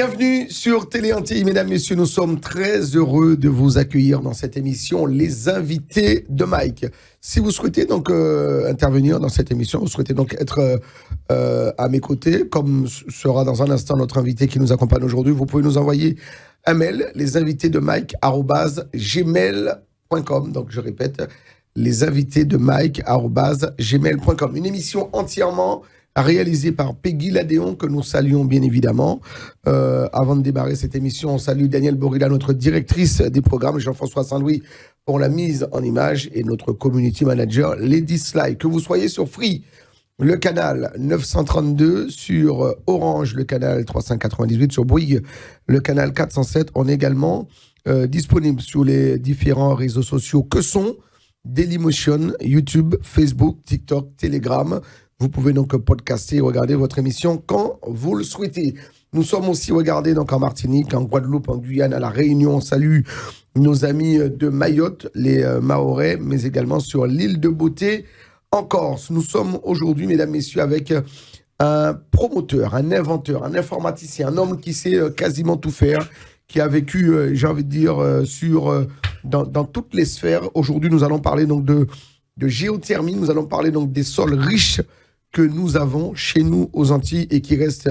Bienvenue sur Télé Antilles, mesdames, messieurs. Nous sommes très heureux de vous accueillir dans cette émission, les invités de Mike. Si vous souhaitez donc intervenir dans cette émission, vous souhaitez donc être à mes côtés, comme sera dans un instant notre invité qui nous accompagne aujourd'hui, vous pouvez nous envoyer un mail, lesinvitésdemike@gmail.com. Donc je répète, lesinvitésdemike@gmail.com. Une émission entièrement réalisé par Peggy Ladéon, que nous saluons bien évidemment. Avant de démarrer cette émission, on salue Danielle Borilla, notre directrice des programmes, Jean-François Saint-Louis pour la mise en image et notre community manager, Lady Sly. Que vous soyez sur Free, le canal 932, sur Orange, le canal 398, sur Bouygues, le canal 407. On est également disponible sur les différents réseaux sociaux que sont Dailymotion, YouTube, Facebook, TikTok, Telegram. Vous pouvez donc podcaster et regarder votre émission quand vous le souhaitez. Nous sommes aussi regardés donc en Martinique, en Guadeloupe, en Guyane, à La Réunion. On salue nos amis de Mayotte, les Mahorais, mais également sur l'île de Beauté, en Corse. Nous sommes aujourd'hui, mesdames, messieurs, avec un promoteur, un inventeur, un informaticien, un homme qui sait quasiment tout faire, qui a vécu, j'ai envie de dire, dans toutes les sphères. Aujourd'hui, nous allons parler donc de géothermie. Nous allons parler donc des sols riches que nous avons chez nous aux Antilles et qui restent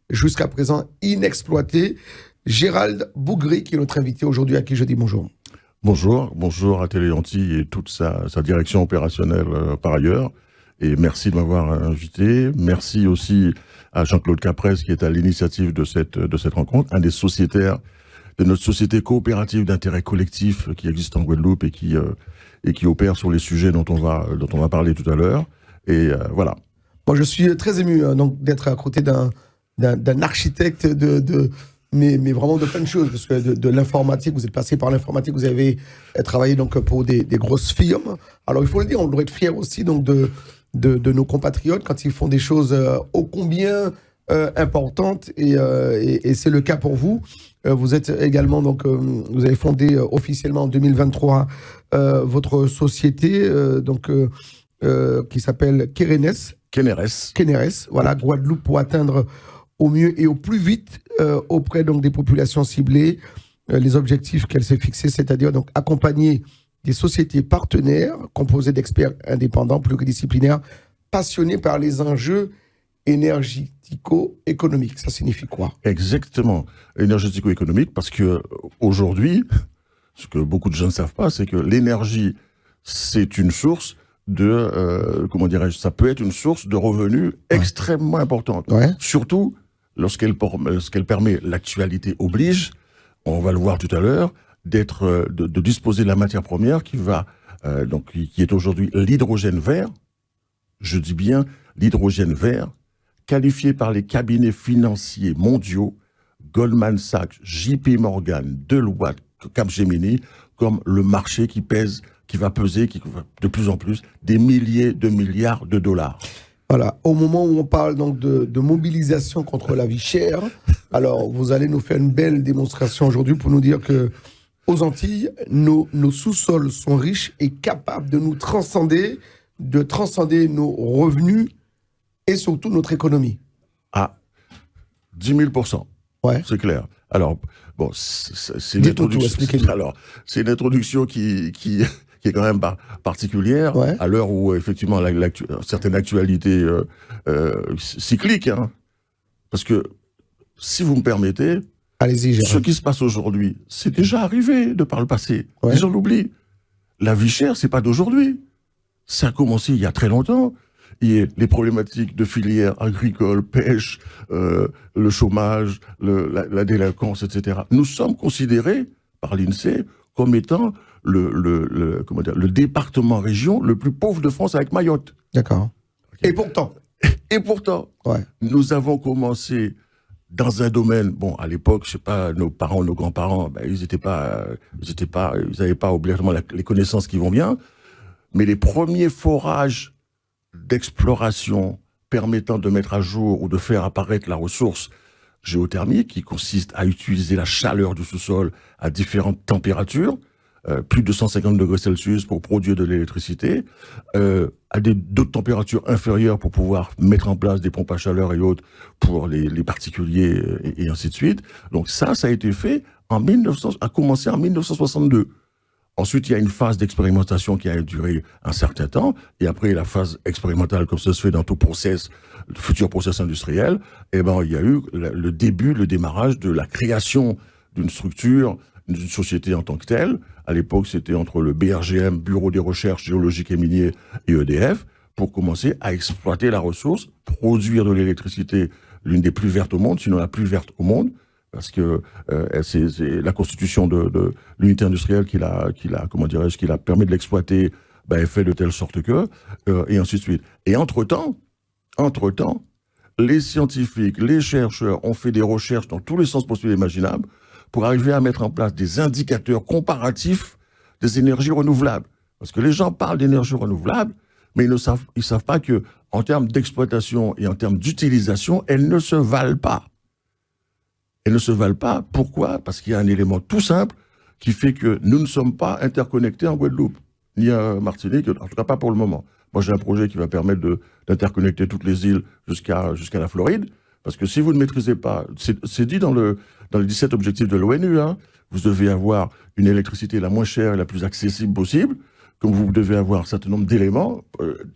jusqu'à présent inexploités. Gérald Bougré, qui est notre invité aujourd'hui, à qui je dis bonjour. Bonjour à Télé Antilles et toute sa direction opérationnelle par ailleurs. Et merci de m'avoir invité. Merci aussi à Jean-Claude Caprès qui est à l'initiative de cette rencontre, un des sociétaires de notre société coopérative d'intérêt collectif qui existe en Guadeloupe et qui opère sur les sujets dont on va parler tout à l'heure. Et voilà. Moi, je suis très ému donc d'être à côté d'un architecte mais vraiment de plein de choses, parce que de l'informatique, vous êtes passé par l'informatique, vous avez travaillé donc pour des grosses firmes. Alors, il faut le dire, on doit être fiers aussi donc de nos compatriotes quand ils font des choses ô combien importantes, et c'est le cas pour vous. Vous êtes également donc vous avez fondé officiellement en 2023 votre société qui s'appelle Keneres, voilà, Guadeloupe, pour atteindre au mieux et au plus vite auprès donc des populations ciblées les objectifs qu'elle s'est fixés, c'est-à-dire donc accompagner des sociétés partenaires composées d'experts indépendants, pluridisciplinaires, passionnés par les enjeux énergético-économiques. Ça signifie quoi? Exactement, énergético-économique, parce que aujourd'hui, ce que beaucoup de gens ne savent pas, c'est que l'énergie, c'est une source ça peut être une source de revenus extrêmement importante. Ouais. Surtout lorsqu'elle permet, l'actualité oblige, on va le voir tout à l'heure, de disposer de la matière première qui est aujourd'hui l'hydrogène vert. Je dis bien l'hydrogène vert, qualifié par les cabinets financiers mondiaux, Goldman Sachs, JP Morgan, Deloitte, Capgemini, comme le marché qui va peser de plus en plus des milliers de milliards de dollars. Voilà, au moment où on parle donc de mobilisation contre la vie chère, alors vous allez nous faire une belle démonstration aujourd'hui pour nous dire que aux Antilles, nos sous-sols sont riches et capables de nous transcender nos revenus et surtout notre économie. À 10 000%. Ouais. C'est clair. Alors, bon, c'est une introduction. Alors, c'est une introduction qui est quand même particulière, ouais, à l'heure où, effectivement, certaines actualités cycliques. Hein, parce que, si vous me permettez, allez-y, ce qui se passe aujourd'hui, c'est déjà arrivé de par le passé. Ouais. Les gens l'oublient. La vie chère, c'est pas d'aujourd'hui. Ça a commencé il y a très longtemps. Et les problématiques de filières agricoles, pêche, le chômage, la délinquance, etc. Nous sommes considérés par l'INSEE comme étant le département-région le plus pauvre de France avec Mayotte. D'accord. Okay. Et pourtant, ouais, nous avons commencé dans un domaine, bon, à l'époque, je sais pas, nos parents, nos grands-parents, ils n'avaient pas obligatoirement les connaissances qui vont bien, mais les premiers forages d'exploration permettant de mettre à jour ou de faire apparaître la ressource géothermique, qui consiste à utiliser la chaleur du sous-sol à différentes températures, plus de 150 degrés Celsius pour produire de l'électricité, à d'autres températures inférieures pour pouvoir mettre en place des pompes à chaleur et autres pour les particuliers et ainsi de suite. Donc ça a été fait a commencé en 1962. Ensuite, il y a une phase d'expérimentation qui a duré un certain temps, et après la phase expérimentale, comme ça se fait dans tout process, futur process industriel, il y a eu le démarrage de la création d'une structure, d'une société en tant que telle. À l'époque, c'était entre le BRGM, Bureau des recherches géologiques et miniers, et EDF, pour commencer à exploiter la ressource, produire de l'électricité, l'une des plus vertes au monde, sinon la plus verte au monde, parce que c'est la constitution de l'unité industrielle qui la permis de l'exploiter, est fait de telle sorte que, et ainsi de suite. Et entre-temps, les scientifiques, les chercheurs ont fait des recherches dans tous les sens possibles et imaginables pour arriver à mettre en place des indicateurs comparatifs des énergies renouvelables. Parce que les gens parlent d'énergie renouvelable, mais ils savent pas que, en termes d'exploitation et en termes d'utilisation, elles ne se valent pas. Elles ne se valent pas. Pourquoi ? Parce qu'il y a un élément tout simple qui fait que nous ne sommes pas interconnectés en Guadeloupe, ni à Martinique, en tout cas pas pour le moment. Moi, j'ai un projet qui va permettre d'interconnecter toutes les îles jusqu'à la Floride, parce que si vous ne maîtrisez pas, c'est dit dans les 17 objectifs de l'ONU, vous devez avoir une électricité la moins chère et la plus accessible possible, comme vous devez avoir un certain nombre d'éléments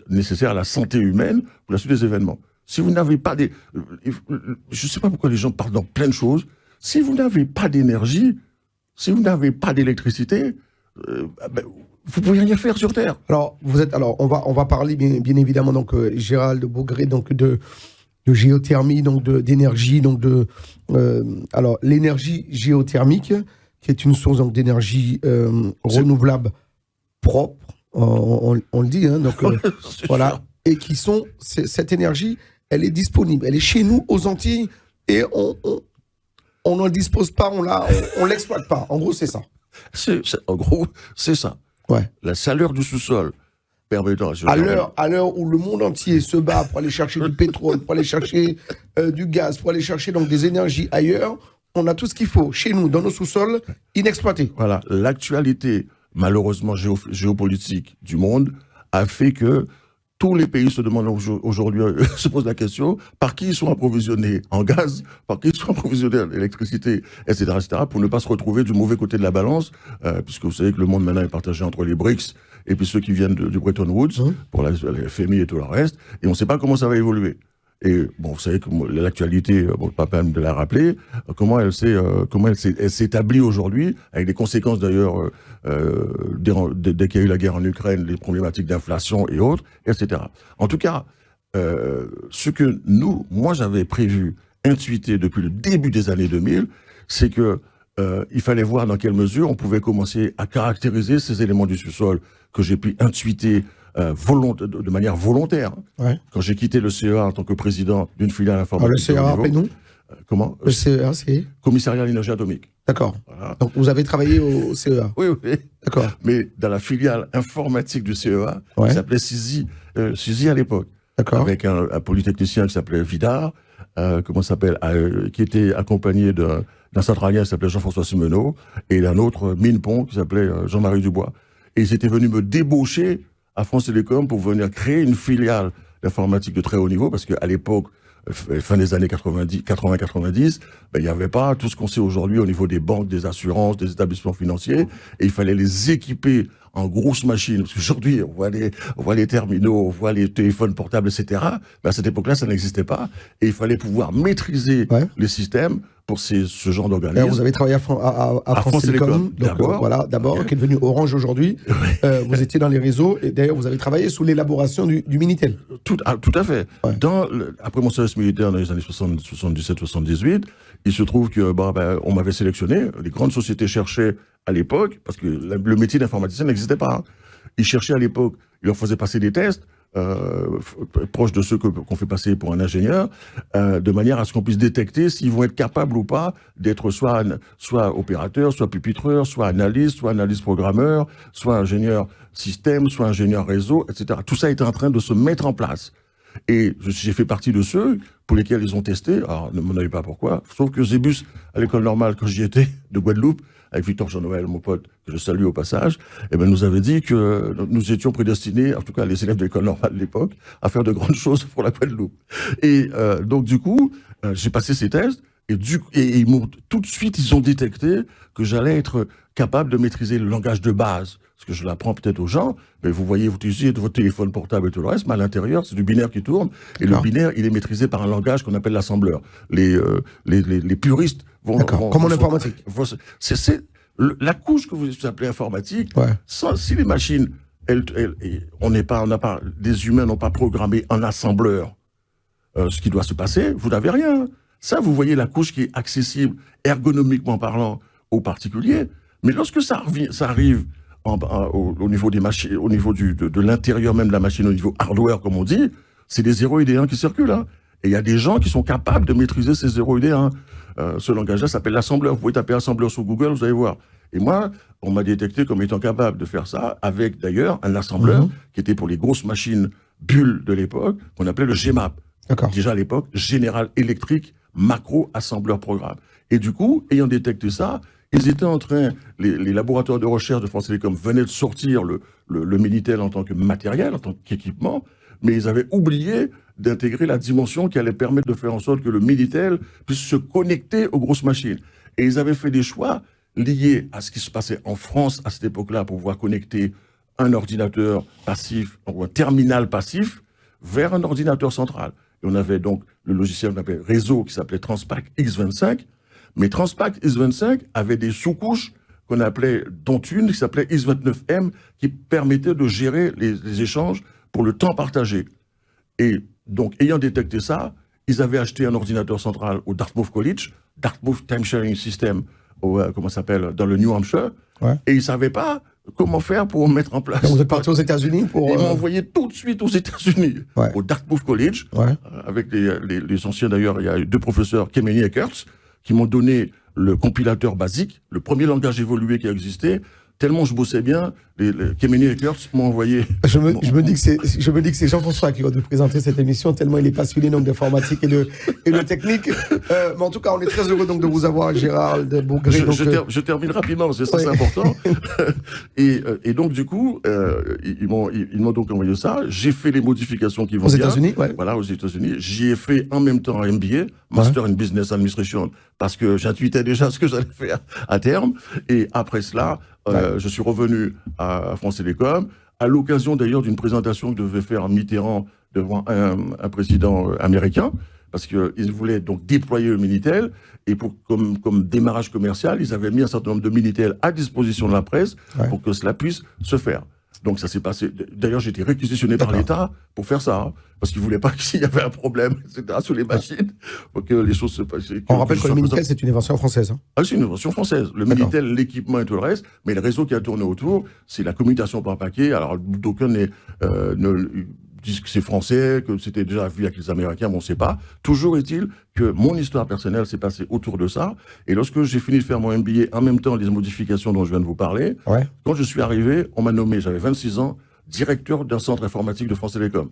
nécessaires à la santé humaine pour la suite des événements. Si vous n'avez pas je ne sais pas pourquoi les gens parlent dans plein de choses. Si vous n'avez pas d'énergie, si vous n'avez pas d'électricité, vous pouvez rien faire sur Terre. Alors, on va parler bien évidemment, donc, Gérald Bougré, donc, de géothermie, donc, d'énergie, donc, alors, l'énergie géothermique, qui est une source, donc, d'énergie renouvelable propre, on le dit, donc, voilà, et cette énergie, elle est disponible, elle est chez nous, aux Antilles, et on n'en dispose pas, on l'exploite pas. En gros, c'est ça. En gros, c'est ça. Ouais. La chaleur du sous-sol permettant... À l'heure où le monde entier se bat pour aller chercher du pétrole, pour aller chercher du gaz, pour aller chercher donc des énergies ailleurs, on a tout ce qu'il faut chez nous, dans nos sous-sols, inexploités. Voilà. L'actualité, malheureusement géopolitique du monde, a fait que tous les pays se demandent aujourd'hui, se posent la question, par qui ils sont approvisionnés en gaz, par qui ils sont approvisionnés en électricité, etc., pour ne pas se retrouver du mauvais côté de la balance, puisque vous savez que le monde maintenant est partagé entre les BRICS et puis ceux qui viennent du Bretton Woods, pour la FMI et tout le reste, et on ne sait pas comment ça va évoluer. Et bon, vous savez que l'actualité, pas peine de la rappeler, comment elle s'est établie aujourd'hui, avec des conséquences d'ailleurs, dès qu'il y a eu la guerre en Ukraine, les problématiques d'inflation et autres, etc. En tout cas, ce que moi j'avais prévu, intuité depuis le début des années 2000, c'est que il fallait voir dans quelle mesure on pouvait commencer à caractériser ces éléments du sous-sol que j'ai pu intuiter de manière volontaire. Ouais. Quand j'ai quitté le CEA en tant que président d'une filiale informatique. Le CEA, rappelez-nous. Comment ? Le CEA, c'est Commissariat à l'énergie atomique. D'accord. Voilà. Donc vous avez travaillé au CEA. Oui. D'accord. Mais dans la filiale informatique du CEA, qui s'appelait SISI à l'époque. D'accord. Avec un polytechnicien qui s'appelait Vidar, qui était accompagné d'un centralien qui s'appelait Jean-François Simeneau, et d'un autre mine-pont qui s'appelait Jean-Marie Dubois. Et ils étaient venus me débaucher à France Télécom pour venir créer une filiale d'informatique de très haut niveau, parce qu'à l'époque, fin des années 80-90, il n'y avait pas tout ce qu'on sait aujourd'hui au niveau des banques, des assurances, des établissements financiers, et il fallait les équiper en grosses machines. Parce qu'aujourd'hui, on voit les terminaux, on voit les téléphones portables, etc. Mais à cette époque-là, ça n'existait pas, et il fallait pouvoir maîtriser les systèmes pour ce genre d'organisme. Vous avez travaillé à France Télécom, d'abord, qui est devenu Orange aujourd'hui. Vous étiez dans les réseaux, et d'ailleurs, vous avez travaillé sous l'élaboration du Minitel. Tout à fait. Ouais. Après mon service militaire dans les années 77-78, il se trouve que on m'avait sélectionné. Les grandes sociétés cherchaient à l'époque, parce que le métier d'informaticien n'existait pas. Ils cherchaient à l'époque, ils leur faisaient passer des tests, proches de ceux qu'on fait passer pour un ingénieur, de manière à ce qu'on puisse détecter s'ils vont être capables ou pas d'être soit opérateur, soit pupitreur, soit analyste programmeur, soit ingénieur système, soit ingénieur réseau, etc. Tout ça était en train de se mettre en place. Et j'ai fait partie de ceux pour lesquels ils ont testé. Alors, ne me demandez pas pourquoi. Sauf que Zébus, à l'école normale, quand j'y étais, de Guadeloupe, avec Victor Jean-Noël, mon pote, que je salue au passage, nous avait dit que nous étions prédestinés, en tout cas les élèves de l'école normale de l'époque, à faire de grandes choses pour la Guadeloupe. Et donc, du coup, j'ai passé ces tests. Et ils m'ont tout de suite, ils ont détecté que j'allais être capable de maîtriser le langage de base. Parce que je l'apprends peut-être aux gens, mais vous voyez, vous utilisez votre téléphone portable et tout le reste, mais à l'intérieur, c'est du binaire qui tourne. Et le binaire, il est maîtrisé par un langage qu'on appelle l'assembleur. Les puristes vont... Comme en informatique. La couche que vous appelez informatique, si les machines, des humains n'ont pas programmé un assembleur, ce qui doit se passer, vous n'avez rien. Ça, vous voyez la couche qui est accessible, ergonomiquement parlant, aux particuliers. Mais lorsque ça arrive au niveau des machines, au niveau de l'intérieur même de la machine, au niveau hardware, comme on dit, c'est des 0 et des 1 qui circulent. Hein. Et il y a des gens qui sont capables de maîtriser ces 0 et des 1. Ce langage-là s'appelle l'assembleur. Vous pouvez taper assembleur sur Google, vous allez voir. Et moi, on m'a détecté comme étant capable de faire ça, avec d'ailleurs un assembleur qui était pour les grosses machines bulles de l'époque, qu'on appelait le GMAP. Déjà à l'époque, General Electric Macro Assembleur Programme. Et du coup, ayant détecté ça, ils étaient en train, les laboratoires de recherche de France Télécom venaient de sortir le Minitel en tant que matériel, en tant qu'équipement, mais ils avaient oublié d'intégrer la dimension qui allait permettre de faire en sorte que le Minitel puisse se connecter aux grosses machines. Et ils avaient fait des choix liés à ce qui se passait en France à cette époque-là pour pouvoir connecter un ordinateur passif, ou un terminal passif, vers un ordinateur central. Et on avait donc le logiciel qu'on appelait réseau qui s'appelait Transpac X25. Mais Transpac X25 avait des sous-couches qu'on appelait, dont une qui s'appelait X29M, qui permettait de gérer les échanges pour le temps partagé. Et donc, ayant détecté ça, ils avaient acheté un ordinateur central au Dartmouth College, Dartmouth Time Sharing System, comment ça s'appelle, dans le New Hampshire, et ils ne savaient pas comment faire pour mettre en place. Donc vous êtes parti aux États-Unis pour... Ils m'ont envoyé tout de suite aux États-Unis, au Dartmouth College, avec les anciens d'ailleurs, il y a 2 professeurs, Kemeny et Kurtz, qui m'ont donné le compilateur basique, le premier langage évolué qui a existé. Tellement je bossais bien, Kemeny et Kurtz m'ont envoyé... Je me dis que c'est Jean-François qui va nous présenter cette émission, tellement il est passionné donc d'informatique et de technique. Mais en tout cas, on est très heureux donc de vous avoir, Gérald Bougré. Je termine rapidement, parce que ça, c'est important. et donc, du coup, ils m'ont donc envoyé ça. J'ai fait les modifications qui vont aux bien. États-Unis, Voilà, aux États-Unis. J'y ai fait en même temps un MBA, Master in Business Administration, parce que j'intuitais déjà ce que j'allais faire à terme. Et après cela... je suis revenu à France Télécom, à l'occasion d'ailleurs d'une présentation que devait faire Mitterrand devant un président américain, parce qu'ils voulaient donc déployer le Minitel, et comme démarrage commercial, ils avaient mis un certain nombre de Minitel à disposition de la presse pour que cela puisse se faire. Donc ça s'est passé. D'ailleurs, j'ai été réquisitionné par l'État pour faire ça, hein, parce qu'ils ne voulaient pas qu'il y avait un problème, etc., sur les machines, pour que les choses se passent. On rappelle que le Minitel, c'est une invention française. Hein. Ah, c'est une invention française. Le Minitel, l'équipement et tout le reste, mais le réseau qui a tourné autour, c'est la communication par paquet. Alors, d'aucuns ne disent que c'est français, que c'était déjà vu avec les Américains, mais on ne sait pas. Toujours est-il que mon histoire personnelle s'est passée autour de ça. Et lorsque j'ai fini de faire mon MBA, en même temps, les modifications dont je viens de vous parler, quand je suis arrivé, on m'a nommé, j'avais 26 ans, directeur d'un centre informatique de France Télécom.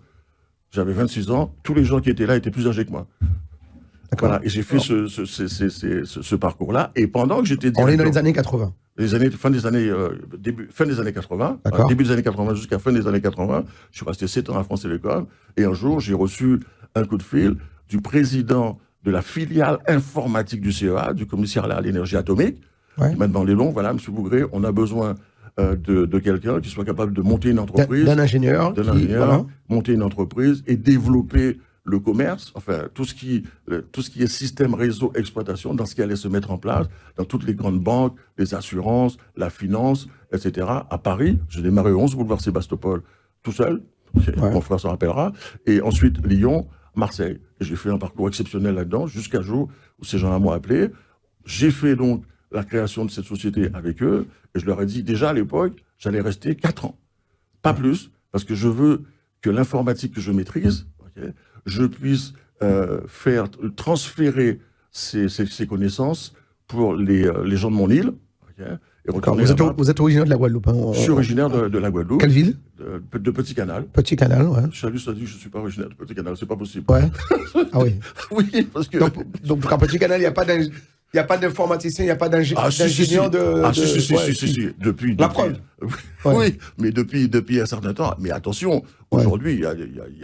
J'avais 26 ans, tous les gens qui étaient là étaient plus âgés que moi. Voilà, et j'ai fait ce parcours-là. Et pendant que j'étais directeur... On est dans les années 80. Fin des années 80, début des années 80 jusqu'à fin des années 80, je suis resté 7 ans à France Télécom, et un jour, j'ai reçu un coup de fil du président de la filiale informatique du CEA, du commissariat à l'énergie atomique, qui m'a demandé, voilà, M. Bougré, on a besoin de quelqu'un qui soit capable de monter une entreprise. D'un ingénieur. Monter une entreprise et développer le commerce, enfin, tout ce qui est système, réseau, exploitation, dans ce qui allait se mettre en place, dans toutes les grandes banques, les assurances, la finance, etc. À Paris, j'ai démarré au 11 boulevard Sébastopol, tout seul, mon frère s'en rappellera, et ensuite Lyon, Marseille. Et j'ai fait un parcours exceptionnel là-dedans, jusqu'à jour où ces gens-là m'ont appelé. J'ai fait donc la création de cette société avec eux, et je leur ai dit, déjà à l'époque, j'allais rester 4 ans, pas plus, parce que je veux que l'informatique que je maîtrise, je puisse transférer ces connaissances pour les gens de mon île, et retourner vous êtes originaire de la Guadeloupe, hein? Je suis originaire de la Guadeloupe. Quelle ville? De Petit Canal. Petit Canal, ouais. Salut, ça dit que je ne suis pas originaire de Petit Canal, c'est pas possible. Ouais. Ah oui. Oui, parce que... Donc à Petit Canal, il n'y a pas d'informaticien, il n'y a pas d'ingénieur de... Ah, si. Depuis... La preuve. Oui, mais depuis un certain temps. Mais attention, aujourd'hui, il y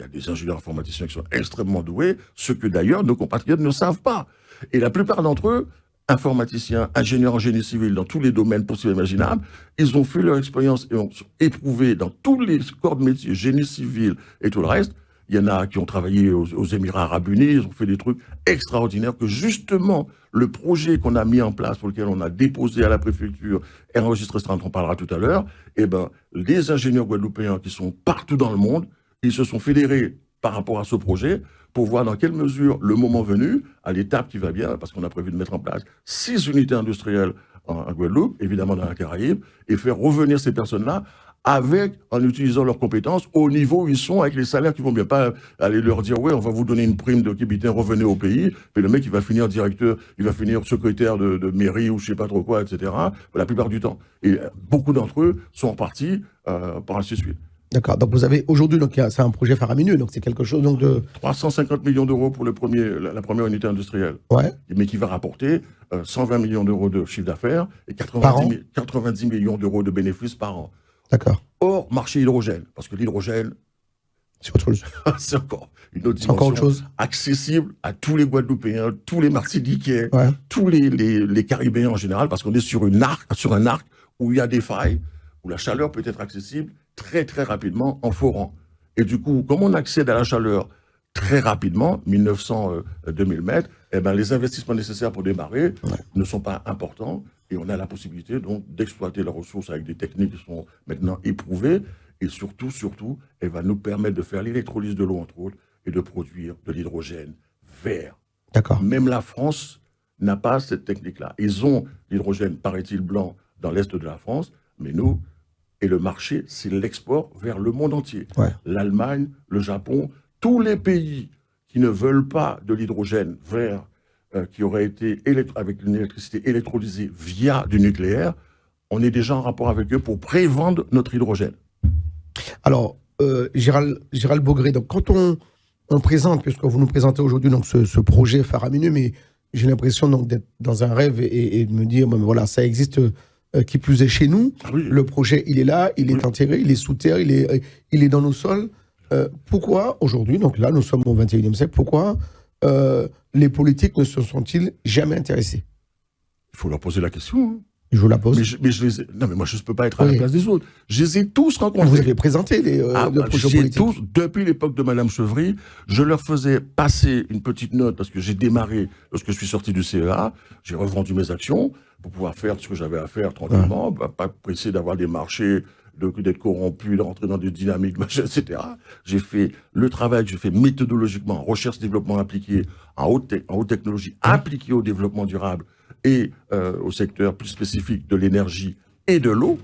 a des ingénieurs informaticiens qui sont extrêmement doués, ce que d'ailleurs nos compatriotes ne savent pas. Et la plupart d'entre eux, informaticiens, ingénieurs en génie civil, dans tous les domaines possibles et imaginables, ils ont fait leur expérience et ont éprouvé dans tous les corps de métier, génie civil et tout le reste. Il y en a qui ont travaillé aux Émirats Arabes Unis, ils ont fait des trucs extraordinaires que justement, le projet qu'on a mis en place, pour lequel on a déposé à la préfecture et enregistré, on en parlera tout à l'heure, eh ben, les ingénieurs guadeloupéens qui sont partout dans le monde, ils se sont fédérés par rapport à ce projet pour voir dans quelle mesure, le moment venu, à l'étape qui va bien, parce qu'on a prévu de mettre en place 6 unités industrielles en Guadeloupe, évidemment dans la Caraïbe, et faire revenir ces personnes-là en utilisant leurs compétences au niveau où ils sont, avec les salaires qui vont bien. Pas aller leur dire, ouais, on va vous donner une prime de capitaine, revenez au pays, mais le mec, il va finir directeur, il va finir secrétaire de mairie ou je sais pas trop quoi, etc., la plupart du temps. Et beaucoup d'entre eux sont repartis par ainsi de suite. D'accord. Donc vous avez aujourd'hui, c'est un projet faramineux, donc c'est quelque chose donc de 350 millions d'euros pour la première unité industrielle. Ouais. Mais qui va rapporter 120 millions d'euros de chiffre d'affaires et 90 millions d'euros de bénéfices par an. D'accord. Hors marché hydrogène, parce que l'hydrogène, c'est autre chose. C'est encore une autre dimension. Autre chose. Accessible à tous les Guadeloupéens, tous les Martiniquais, ouais. tous les Caribéens en général, parce qu'on est sur un arc où il y a des failles, où la chaleur peut être accessible très très rapidement en forant. Et du coup, comme on accède à la chaleur très rapidement, 1900-2000 mètres, eh ben, les investissements nécessaires pour démarrer ne sont pas importants et on a la possibilité donc d'exploiter la ressource avec des techniques qui sont maintenant éprouvées et surtout, elle va nous permettre de faire l'électrolyse de l'eau entre autres et de produire de l'hydrogène vert. D'accord. Même la France n'a pas cette technique-là. Ils ont l'hydrogène, paraît-il, blanc dans l'est de la France, mais nous, et le marché, c'est l'export vers le monde entier. Ouais. L'Allemagne, le Japon, tous les pays qui ne veulent pas de l'hydrogène vert qui aurait été avec une électricité électrolysée via du nucléaire, on est déjà en rapport avec eux pour prévendre notre hydrogène. Alors, Gérald Bogré, donc quand on présente, puisque vous nous présentez aujourd'hui donc ce projet faramineux, mais j'ai l'impression donc d'être dans un rêve et de me dire, bon, voilà, ça existe, qui plus est chez nous. Oui. Le projet, il est là, il est enterré, il est sous terre, il est dans nos sols. Pourquoi aujourd'hui, donc là, nous sommes au XXIe siècle, pourquoi les politiques ne se sont-ils jamais intéressés? Il faut leur poser la question. Hein. Je vous la pose. Mais je les ai... Non, mais moi, je ne peux pas être à la place des autres. Je les ai tous rencontrés. Vous avez présenté les projets politiques. Tous, depuis l'époque de Madame Chevry, je leur faisais passer une petite note, parce que j'ai démarré, lorsque je suis sorti du CEA, j'ai revendu mes actions pour pouvoir faire ce que j'avais à faire tranquillement, pas pressé d'avoir des marchés, d'être corrompu, de rentrer dans des dynamiques, machin, etc. J'ai fait le travail que j'ai fait méthodologiquement, recherche-développement appliqué, en haute technologie, appliqué au développement durable et au secteur plus spécifique de l'énergie et de l'eau,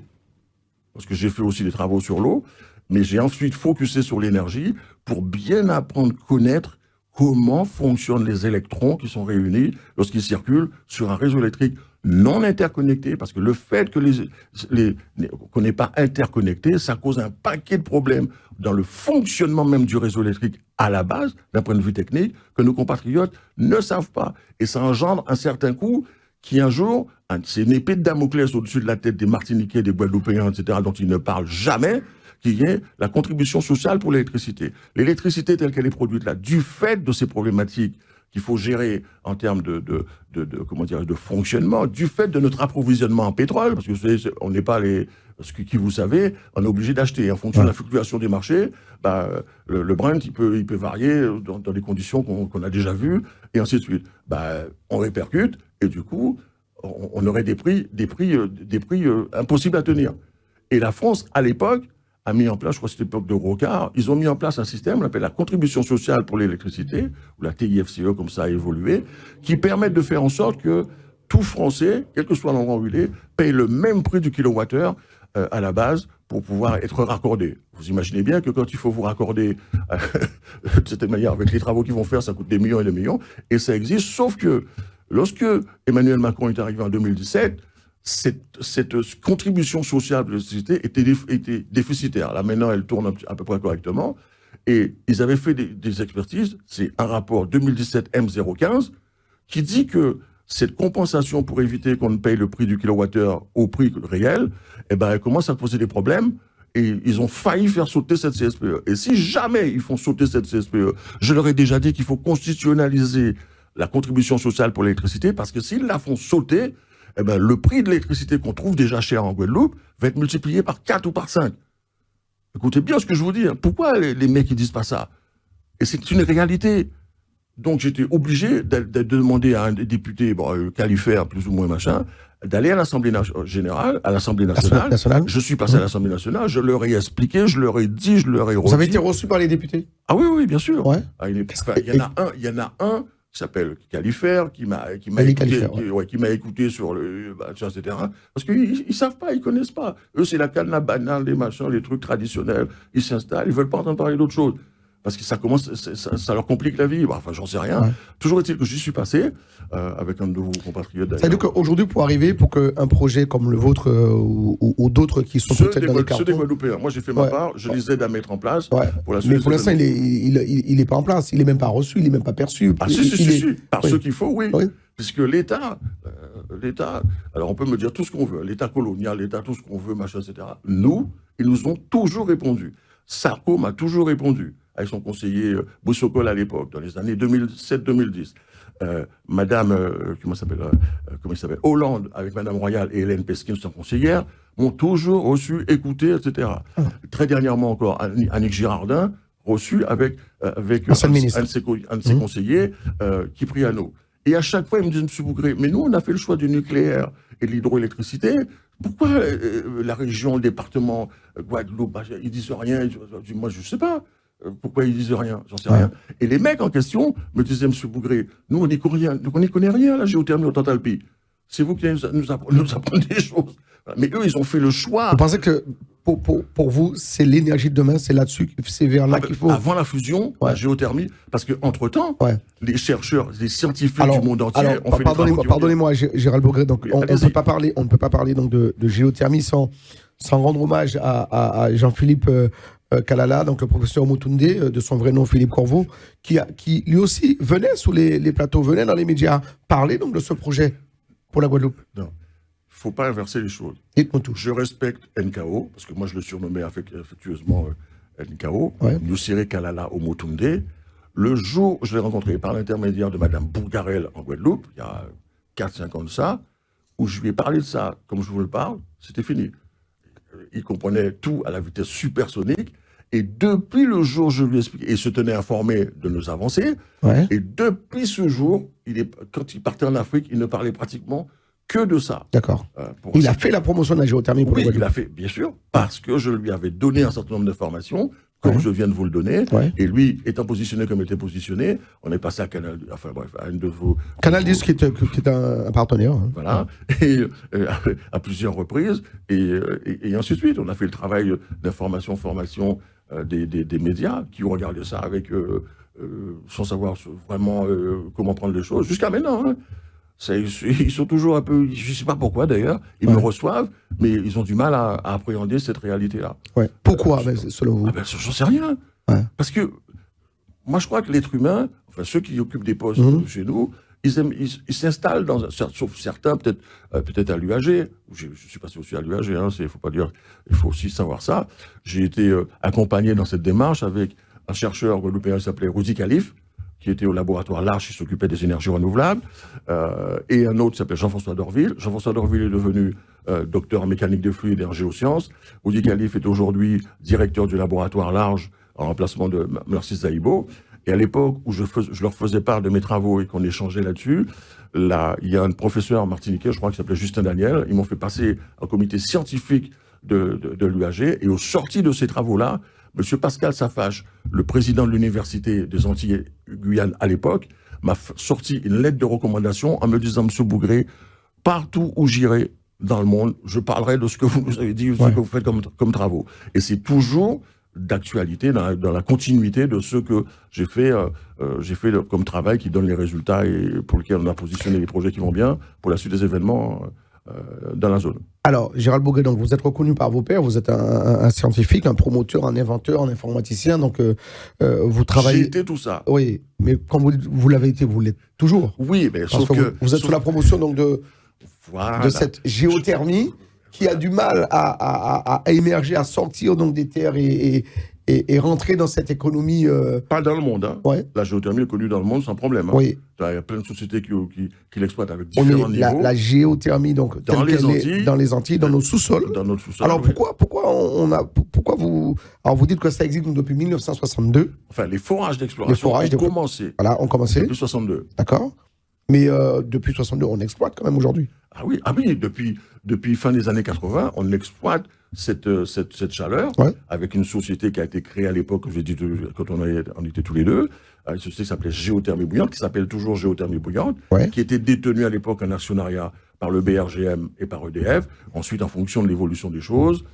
parce que j'ai fait aussi des travaux sur l'eau, mais j'ai ensuite focusé sur l'énergie pour bien apprendre, connaître comment fonctionnent les électrons qui sont réunis lorsqu'ils circulent sur un réseau électrique non interconnecté, parce que le fait que qu'on n'est pas interconnecté, ça cause un paquet de problèmes dans le fonctionnement même du réseau électrique à la base, d'un point de vue technique, que nos compatriotes ne savent pas. Et ça engendre un certain coût qui un jour, c'est une épée de Damoclès au-dessus de la tête des Martiniquais, des Guadeloupéens, etc., dont ils ne parlent jamais, qui est la contribution sociale pour l'électricité. L'électricité telle qu'elle est produite là, du fait de ces problématiques qu'il faut gérer en termes de fonctionnement, du fait de notre approvisionnement en pétrole, parce que vous savez, on n'est pas qui vous savez, on est obligé d'acheter. En fonction de la fluctuation des marchés, le Brent, il peut varier dans des conditions qu'on a déjà vues, et ainsi de suite. On répercute, et du coup, on aurait des prix impossibles à tenir. Et la France, à l'époque, a mis en place, je crois que c'était l'époque de Rocard, ils ont mis en place un système, on appelle la contribution sociale pour l'électricité, ou la TIFCE, comme ça a évolué, qui permet de faire en sorte que tout Français, quel que soit l'endroit où il est, paye le même prix du kilowattheure à la base pour pouvoir être raccordé. Vous imaginez bien que quand il faut vous raccorder de cette manière, avec les travaux qu'ils vont faire, ça coûte des millions et des millions, et ça existe, sauf que lorsque Emmanuel Macron est arrivé en 2017, cette contribution sociale de l'électricité était déficitaire. Là, maintenant, elle tourne à peu près correctement. Et ils avaient fait des expertises. C'est un rapport 2017 M015 qui dit que cette compensation pour éviter qu'on ne paye le prix du kilowattheure au prix réel, eh ben, elle commence à poser des problèmes. Et ils ont failli faire sauter cette CSPE. Et si jamais ils font sauter cette CSPE, je leur ai déjà dit qu'il faut constitutionnaliser la contribution sociale pour l'électricité, parce que s'ils la font sauter, eh ben, le prix de l'électricité qu'on trouve déjà cher en Guadeloupe va être multiplié par 4 ou par 5. Écoutez bien ce que je vous dis. Hein. Pourquoi les mecs ne disent pas ça? Et c'est une réalité. Donc j'étais obligé de demander à un député califère, plus ou moins machin, d'aller à l'Assemblée générale, à l'Assemblée nationale. Je suis passé à l'Assemblée nationale, je leur ai expliqué, je leur ai dit, je leur ai redit. Vous avez été reçu par les députés? Ah oui, bien sûr. Ouais. Il y en a un qui s'appelle Califère, qui m'a écouté sur le, etc. Parce qu'ils savent pas, ils connaissent pas. Eux, c'est la canne à banane, les machins, les trucs traditionnels. Ils s'installent, ils veulent pas entendre parler d'autre chose. Parce que ça leur complique la vie. Enfin, j'en sais rien. Ouais. Toujours est-il que j'y suis passé avec un de vos compatriotes. C'est-à-dire qu'aujourd'hui, pour qu'un projet comme le vôtre ou d'autres qui sont peut-être dans les cartons... Ceux des Guadeloupéens. Moi, j'ai fait ma part. Je les aide à mettre en place. Ouais. Mais pour l'instant, il est pas en place. Il est même pas reçu. Il est même pas perçu. Ah, si. Par ceux qu'il faut, oui. Puisque l'État, alors on peut me dire tout ce qu'on veut, l'État colonial, l'État tout ce qu'on veut, machin, etc. Ils nous ont toujours répondu. Sarko m'a toujours répondu. Avec son conseiller Boussokol à l'époque, dans les années 2007-2010. Madame, comment il s'appelle, Hollande, avec Madame Royal et Hélène Pesquin, son conseillère, m'ont toujours reçu, écouté, etc. Très dernièrement encore, Annick Girardin, reçu avec un de ses conseillers, Kipriano. Et à chaque fois, il me dit, M. Bougré, mais nous, on a fait le choix du nucléaire et de l'hydroélectricité. Pourquoi la région, le département, Guadeloupe, ils disent rien? Moi, je ne sais pas. Pourquoi ils disent rien? J'en sais rien. Et les mecs en question me disaient, M. Bougré, nous, on n'y connaît rien, la géothermie au Tantalpi. C'est vous qui nous apprenez des choses. Mais eux, ils ont fait le choix. Vous pensez que pour vous, c'est l'énergie de demain, c'est là-dessus, c'est vers là qu'il faut... Avant la fusion, la géothermie, parce qu'entre-temps, les chercheurs, les scientifiques du monde entier ont fait des travaux. Pardonnez-moi, Gérald Bougré, donc on ne peut pas parler donc de géothermie sans rendre hommage à Jean-Philippe Kalala, donc le professeur Mutunde, de son vrai nom Philippe Corveau, qui lui aussi venait sous les plateaux, venait dans les médias parler donc de ce projet pour la Guadeloupe. Non, il ne faut pas inverser les choses. Dites-moi tout. Je respecte NKO, parce que moi je le surnommais affectueusement NKO, Nusire Kalala au Mutunde. Le jour où je l'ai rencontré par l'intermédiaire de Madame Bourgarel en Guadeloupe, il y a 4-5 ans de ça, où je lui ai parlé de ça comme je vous le parle, c'était fini. Il comprenait tout à la vitesse supersonique. Et depuis le jour où je lui ai expliqué, il se tenait informé de nos avancées. Et depuis ce jour, quand il partait en Afrique, il ne parlait pratiquement que de ça. D'accord. Il a fait la promotion de la géothermie pour le Guadeloupe. Il a fait, bien sûr, parce que je lui avais donné un certain nombre d'informations, comme je viens de vous le donner. Et lui, étant positionné comme il était positionné, on est passé à Canal, enfin bref, à une de vos... Canal 10, qui est un partenaire. Voilà, et à plusieurs reprises, et ainsi de suite. On a fait le travail d'information, formation des médias qui ont regardé ça avec, sans savoir vraiment comment prendre les choses, jusqu'à maintenant. Ils sont toujours un peu, je ne sais pas pourquoi d'ailleurs, ils me reçoivent, mais ils ont du mal à appréhender cette réalité-là. Pourquoi, selon vous? J'en sais rien. Parce que moi, je crois que l'être humain, enfin ceux qui occupent des postes chez nous, ils s'installent sauf certains, peut-être à l'UAG. Je suis passé aussi à l'UAG, faut pas dire, il faut aussi savoir ça. J'ai été accompagné dans cette démarche avec un chercheur guadeloupéen qui s'appelait Rouzi Khalif, qui était au laboratoire L'Arche, qui s'occupait des énergies renouvelables, et un autre qui s'appelait Jean-François Dorville. Jean-François Dorville est devenu docteur en mécanique des fluides et en géosciences. Rouzi Khalif est aujourd'hui directeur du laboratoire L'Arche, en remplacement de Merci Zaïbo. Et à l'époque où je leur faisais part de mes travaux et qu'on échangeait là-dessus, il y a un professeur martiniquais, je crois, qui s'appelait Justin Daniel. Ils m'ont fait passer un comité scientifique de l'UAG. Et au sorti de ces travaux-là, M. Pascal Safache, le président de l'Université des Antilles Guyane à l'époque, m'a sorti une lettre de recommandation en me disant, M. Bougré, partout où j'irai dans le monde, je parlerai de ce que vous nous avez dit, ce que vous faites comme travaux. Et c'est toujours d'actualité, dans la continuité de ce que j'ai fait comme travail qui donne les résultats et pour lequel on a positionné les projets qui vont bien pour la suite des événements dans la zone. Alors, Gérald Bourguet, donc vous êtes reconnu par vos pairs, vous êtes un scientifique, un promoteur, un inventeur, un informaticien, donc vous travaillez... J'ai été tout ça. Oui, mais quand vous l'avez été, vous l'êtes toujours. Oui, mais sauf que... Vous êtes sous la promotion donc de cette géothermie qui a du mal à émerger, à sortir donc des terres et rentrer dans cette économie... Pas dans le monde. Hein. Ouais. La géothermie est connue dans le monde sans problème. Hein. Oui. Il y a plein de sociétés qui l'exploitent avec différents niveaux. La géothermie, donc, dans les Antilles, dans nos sous-sols. Dans notre sous-sol. Alors, pourquoi vous... Alors, vous dites que ça existe donc, depuis 1962. Enfin, les forages d'exploration ont commencé. Voilà, ont commencé. Depuis 62. D'accord. Mais depuis 62, on exploite quand même aujourd'hui. Ah oui, depuis fin des années 80, on exploite cette chaleur avec une société qui a été créée à l'époque, comme j'ai dit, quand on était tous les deux, une société qui s'appelait Géothermie Bouillante, qui s'appelle toujours Géothermie Bouillante, qui était détenue à l'époque en actionnariat par le BRGM et par EDF. Ensuite, en fonction de l'évolution des choses,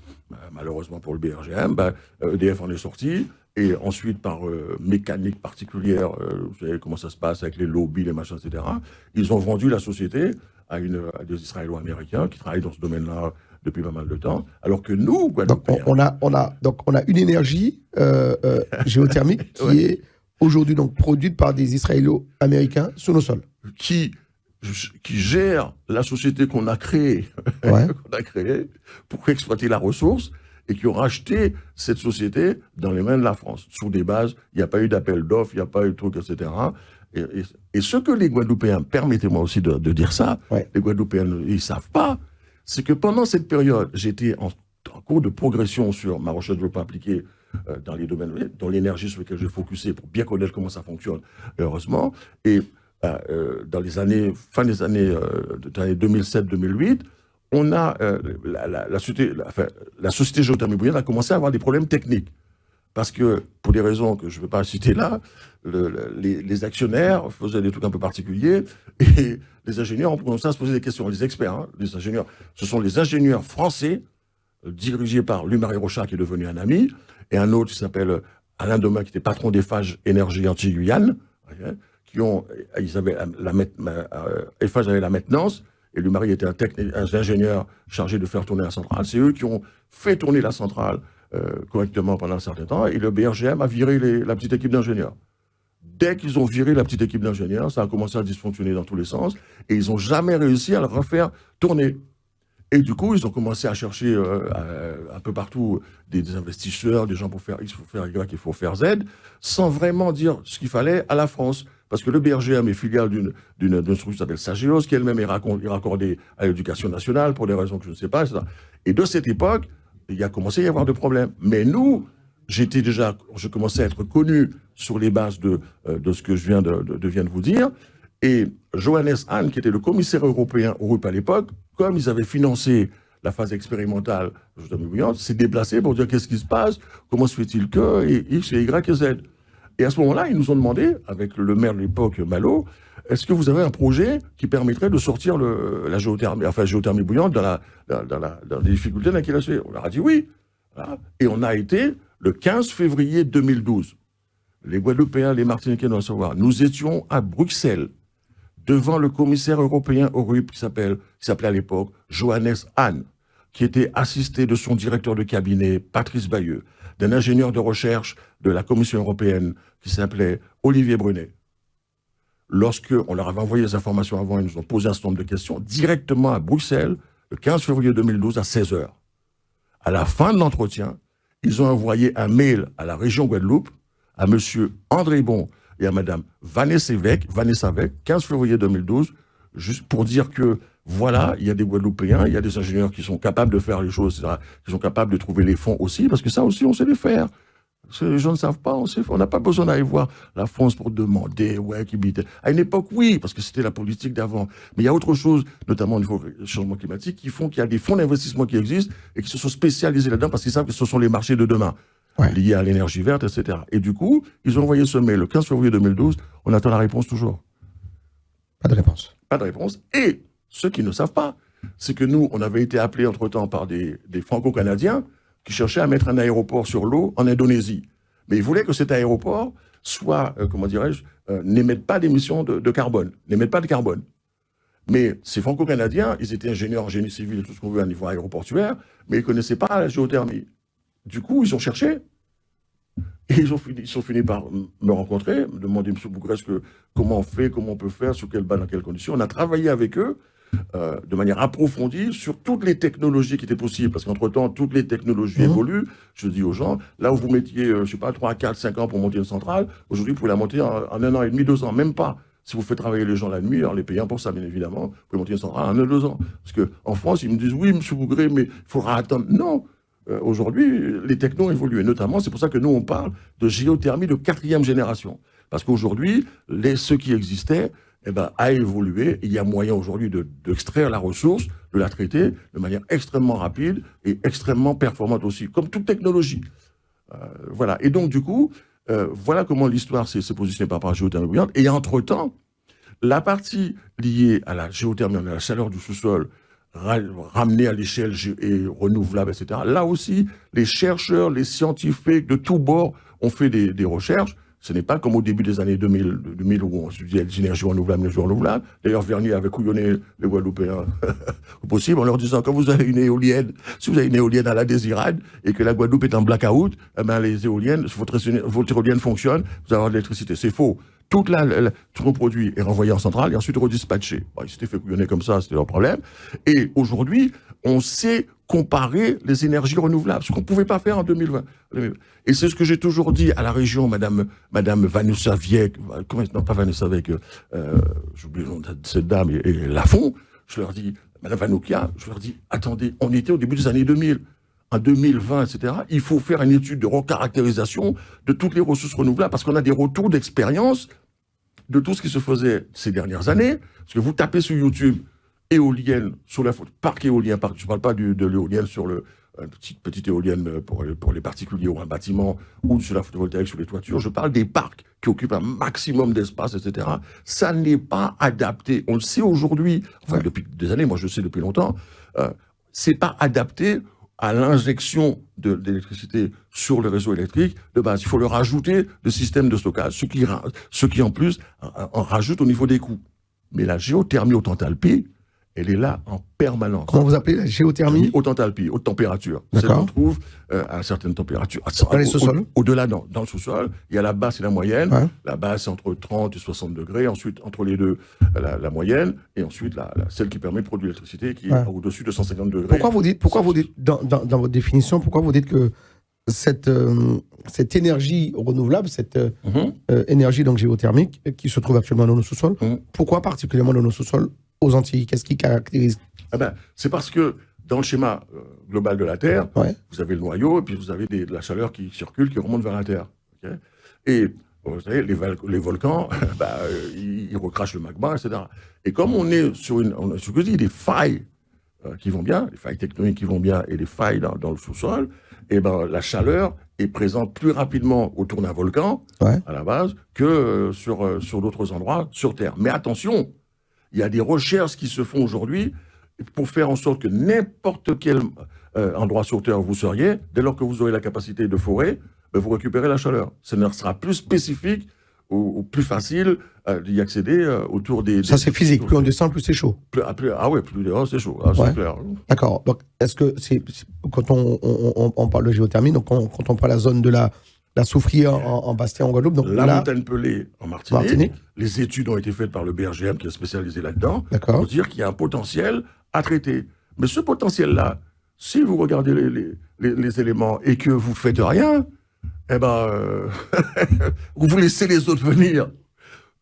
malheureusement pour le BRGM, EDF en est sorti. Et ensuite, par mécanique particulière, vous savez comment ça se passe avec les lobbies, les machins, etc., ils ont vendu la société à des Israélo-Américains qui travaillent dans ce domaine-là depuis pas mal de temps, alors que nous, Guadeloupéens... Donc on a une énergie géothermique qui est aujourd'hui donc produite par des Israélo-Américains sur nos sols. Qui gère la société qu'on a créée, pour exploiter la ressource, et qui ont racheté cette société dans les mains de la France, sous des bases, il n'y a pas eu d'appel d'offres, il n'y a pas eu de trucs, etc. Et ce que les Guadeloupéens, permettez-moi aussi de dire ça, les Guadeloupéens, ils ne savent pas, c'est que pendant cette période, j'étais en cours de progression sur ma recherche de développement appliqué dans les domaines, dans l'énergie sur lesquels j'ai focusé pour bien connaître comment ça fonctionne, heureusement. Et dans les années, fin des années 2007-2008, on a la société Géothermie Bouillante a commencé à avoir des problèmes techniques. Parce que, pour des raisons que je ne vais pas citer là, les actionnaires faisaient des trucs un peu particuliers et les ingénieurs ont commencé à se poser des questions. Les experts, les ingénieurs, ce sont les ingénieurs français dirigés par Louis-Marie Rochard, qui est devenu un ami, et un autre qui s'appelle Alain Domain, qui était patron d'Eiffage Énergie Antilles-Guyane, ils avaient Eiffage avait la maintenance, et Louis-Marie était un ingénieur chargé de faire tourner la centrale. C'est eux qui ont fait tourner la centrale correctement pendant un certain temps, et le BRGM a viré la petite équipe d'ingénieurs. Dès qu'ils ont viré la petite équipe d'ingénieurs, ça a commencé à dysfonctionner dans tous les sens, et ils n'ont jamais réussi à le refaire tourner. Et du coup, ils ont commencé à chercher un peu partout des investisseurs, des gens pour faire X, pour faire Y, il faut faire Z, sans vraiment dire ce qu'il fallait à la France. Parce que le BRGM est filiale d'une structure qui s'appelle Sageos, qui elle-même est raccordée à l'éducation nationale pour des raisons que je ne sais pas. Etc. Et de cette époque, il a commencé à y avoir des problèmes. Mais nous, je commençais à être connu sur les bases de ce que je viens de vous dire. Et Johannes Hahn, qui était le commissaire européen au RUP à l'époque, comme ils avaient financé la phase expérimentale de Géothermie Bouillante, s'est déplacé pour dire qu'est-ce qui se passe, comment se fait-il que, et X, et Y, et Z. Et à ce moment-là, ils nous ont demandé, avec le maire de l'époque, Malo, est-ce que vous avez un projet qui permettrait de sortir la géothermie bouillante dans les difficultés dans lesquelles elle se fait? On leur a dit oui. Voilà. Et on a été le 15 février 2012. Les Guadeloupéens, les Martiniquais doivent savoir. Nous étions à Bruxelles, devant le commissaire européen au RUP qui s'appelait à l'époque Johannes Hahn, qui était assisté de son directeur de cabinet, Patrice Bayeux, d'un ingénieur de recherche de la Commission européenne qui s'appelait Olivier Brunet. Lorsqu'on leur avait envoyé les informations avant, ils nous ont posé un certain nombre de questions directement à Bruxelles, le 15 février 2012 à 16h. À la fin de l'entretien, ils ont envoyé un mail à la région Guadeloupe, à M. André Bon et à Mme Vanessa Vec, 15 février 2012, juste pour dire que voilà, il y a des Guadeloupéens, il y a des ingénieurs qui sont capables de faire les choses, etc., qui sont capables de trouver les fonds aussi, parce que ça aussi, on sait les faire. Les gens ne savent pas, on n'a pas besoin d'aller voir la France pour demander, à une époque, oui, parce que c'était la politique d'avant. Mais il y a autre chose, notamment au niveau du changement climatique, qui font qu'il y a des fonds d'investissement qui existent et qui se sont spécialisés là-dedans parce qu'ils savent que ce sont les marchés de demain, liés à l'énergie verte, etc. Et du coup, ils ont envoyé ce mail le 15 février 2012, on attend la réponse toujours. Pas de réponse. Pas de réponse. Et ceux qui ne savent pas, c'est que nous, on avait été appelés entre-temps par des Franco-Canadiens qui cherchaient à mettre un aéroport sur l'eau en Indonésie. Mais ils voulaient que cet aéroport soit, n'émette pas d'émissions de carbone, n'émette pas de carbone. Mais ces Franco-Canadiens, ils étaient ingénieurs en génie civil et tout ce qu'on veut à niveau aéroportuaire, mais ils ne connaissaient pas la géothermie. Du coup, ils ont cherché. Et ils sont finis par me rencontrer, me demander, M. Bougresque, comment on fait, comment on peut faire, sur quelle base, dans quelles conditions. On a travaillé avec eux de manière approfondie sur toutes les technologies qui étaient possibles. Parce qu'entre-temps, toutes les technologies évoluent. Je dis aux gens, là où vous mettiez, je ne sais pas, 3, 4, 5 ans pour monter une centrale, aujourd'hui, vous pouvez la monter en 1 an et demi, 2 ans, même pas. Si vous faites travailler les gens la nuit, en les payant pour ça, bien évidemment, vous pouvez monter une centrale en 1 an, 2 ans. Parce qu'en France, ils me disent, oui, M. Bougré, mais il faudra attendre. Non. Aujourd'hui, les technos évoluent. Et notamment, c'est pour ça que nous, on parle de géothermie de 4e génération. Parce qu'aujourd'hui, ce qui existait a évolué. Il y a moyen aujourd'hui d'extraire la ressource, de la traiter de manière extrêmement rapide et extrêmement performante aussi, comme toute technologie. Voilà. Et donc, du coup, voilà comment l'histoire s'est positionnée par rapport à la géothermie bruyante. Et entre-temps, la partie liée à la géothermie, à la chaleur du sous-sol, ramenée à l'échelle renouvelable, etc. Là aussi, les chercheurs, les scientifiques de tous bords ont fait des recherches. Ce n'est pas comme au début des années 2000 où on se disait les énergies renouvelables. D'ailleurs, Vernier avait couillonné les Guadeloupéens au possible en leur disant, quand vous avez une éolienne, si vous avez une éolienne à la Désirade et que la Guadeloupe est en blackout, les éoliennes, votre éolienne fonctionne, vous avez de l'électricité. C'est faux. Tout le produit est renvoyé en centrale et ensuite redispatché. Ils s'étaient fait couillonner comme ça, c'était leur problème. Et aujourd'hui, on sait comparer les énergies renouvelables, ce qu'on ne pouvait pas faire en 2020. Et c'est ce que j'ai toujours dit à la région, Madame Vanessa Vieck, non pas Vanessa Vieck, j'oublie le nom de cette dame, et Lafont, je leur dis, Madame Vanoukia, je leur dis, attendez, on était au début des années 2000. En 2020, etc., il faut faire une étude de recaractérisation de toutes les ressources renouvelables parce qu'on a des retours d'expérience de tout ce qui se faisait ces dernières années. Parce que vous tapez sur YouTube éolienne, sur la parc éolien, je ne parle pas de l'éolienne sur petite éolienne pour les particuliers ou un bâtiment ou sur la photovoltaïque sur les toitures. Je parle des parcs qui occupent un maximum d'espace, etc. Ça n'est pas adapté. On le sait aujourd'hui, enfin depuis des années, moi je le sais depuis longtemps, c'est pas adapté à l'injection d'électricité sur le réseau électrique de base. Il faut leur rajouter le système de stockage, ce qui en plus en rajoute au niveau des coûts. Mais la géothermie haute enthalpie, elle est là en permanence. Comment vous appelez la géothermie ? Haute enthalpie, haute température. D'accord. Ça se trouve à certaines températures. Dans les sous-sols ? Au-delà, dans le sous-sol, il y a la basse et la moyenne. Ouais. La basse, c'est entre 30 et 60 degrés. Ensuite, entre les deux, la moyenne. Et ensuite, celle qui permet de produire l'électricité, qui est au-dessus de 150 degrés. Pourquoi vous dites dans votre définition, pourquoi vous dites que cette énergie renouvelable, cette énergie donc géothermique qui se trouve actuellement dans nos sous-sols, pourquoi particulièrement dans nos sous-sols aux Antilles ? Qu'est-ce qui caractérise ? C'est parce que dans le schéma global de la Terre, vous avez le noyau et puis vous avez de la chaleur qui circule, qui remonte vers la Terre. Okay, et vous savez, les volcans, ils recrachent le magma, etc. Et comme on est sur des failles qui vont bien, les failles tectoniques qui vont bien et les failles dans le sous-sol, et la chaleur est présente plus rapidement autour d'un volcan, à la base, que sur d'autres endroits sur Terre. Mais attention, il y a des recherches qui se font aujourd'hui pour faire en sorte que n'importe quel endroit sur Terre où vous seriez, dès lors que vous aurez la capacité de forer, vous récupérez la chaleur. Ça ne sera plus spécifique ou plus facile d'y accéder autour des... Ça, c'est physique. Plus on descend, plus c'est chaud. Plus dehors, c'est chaud. C'est clair. D'accord. Donc, est-ce que quand on parle de géothermie, donc quand on parle de la zone de la Soufrière en Bastia, en Guadeloupe. Donc la montagne Pelée en Martinique. Les études ont été faites par le BRGM qui est spécialisé là-dedans. D'accord. Pour dire qu'il y a un potentiel à traiter. Mais ce potentiel-là, si vous regardez les éléments et que vous ne faites rien, vous laissez les autres venir.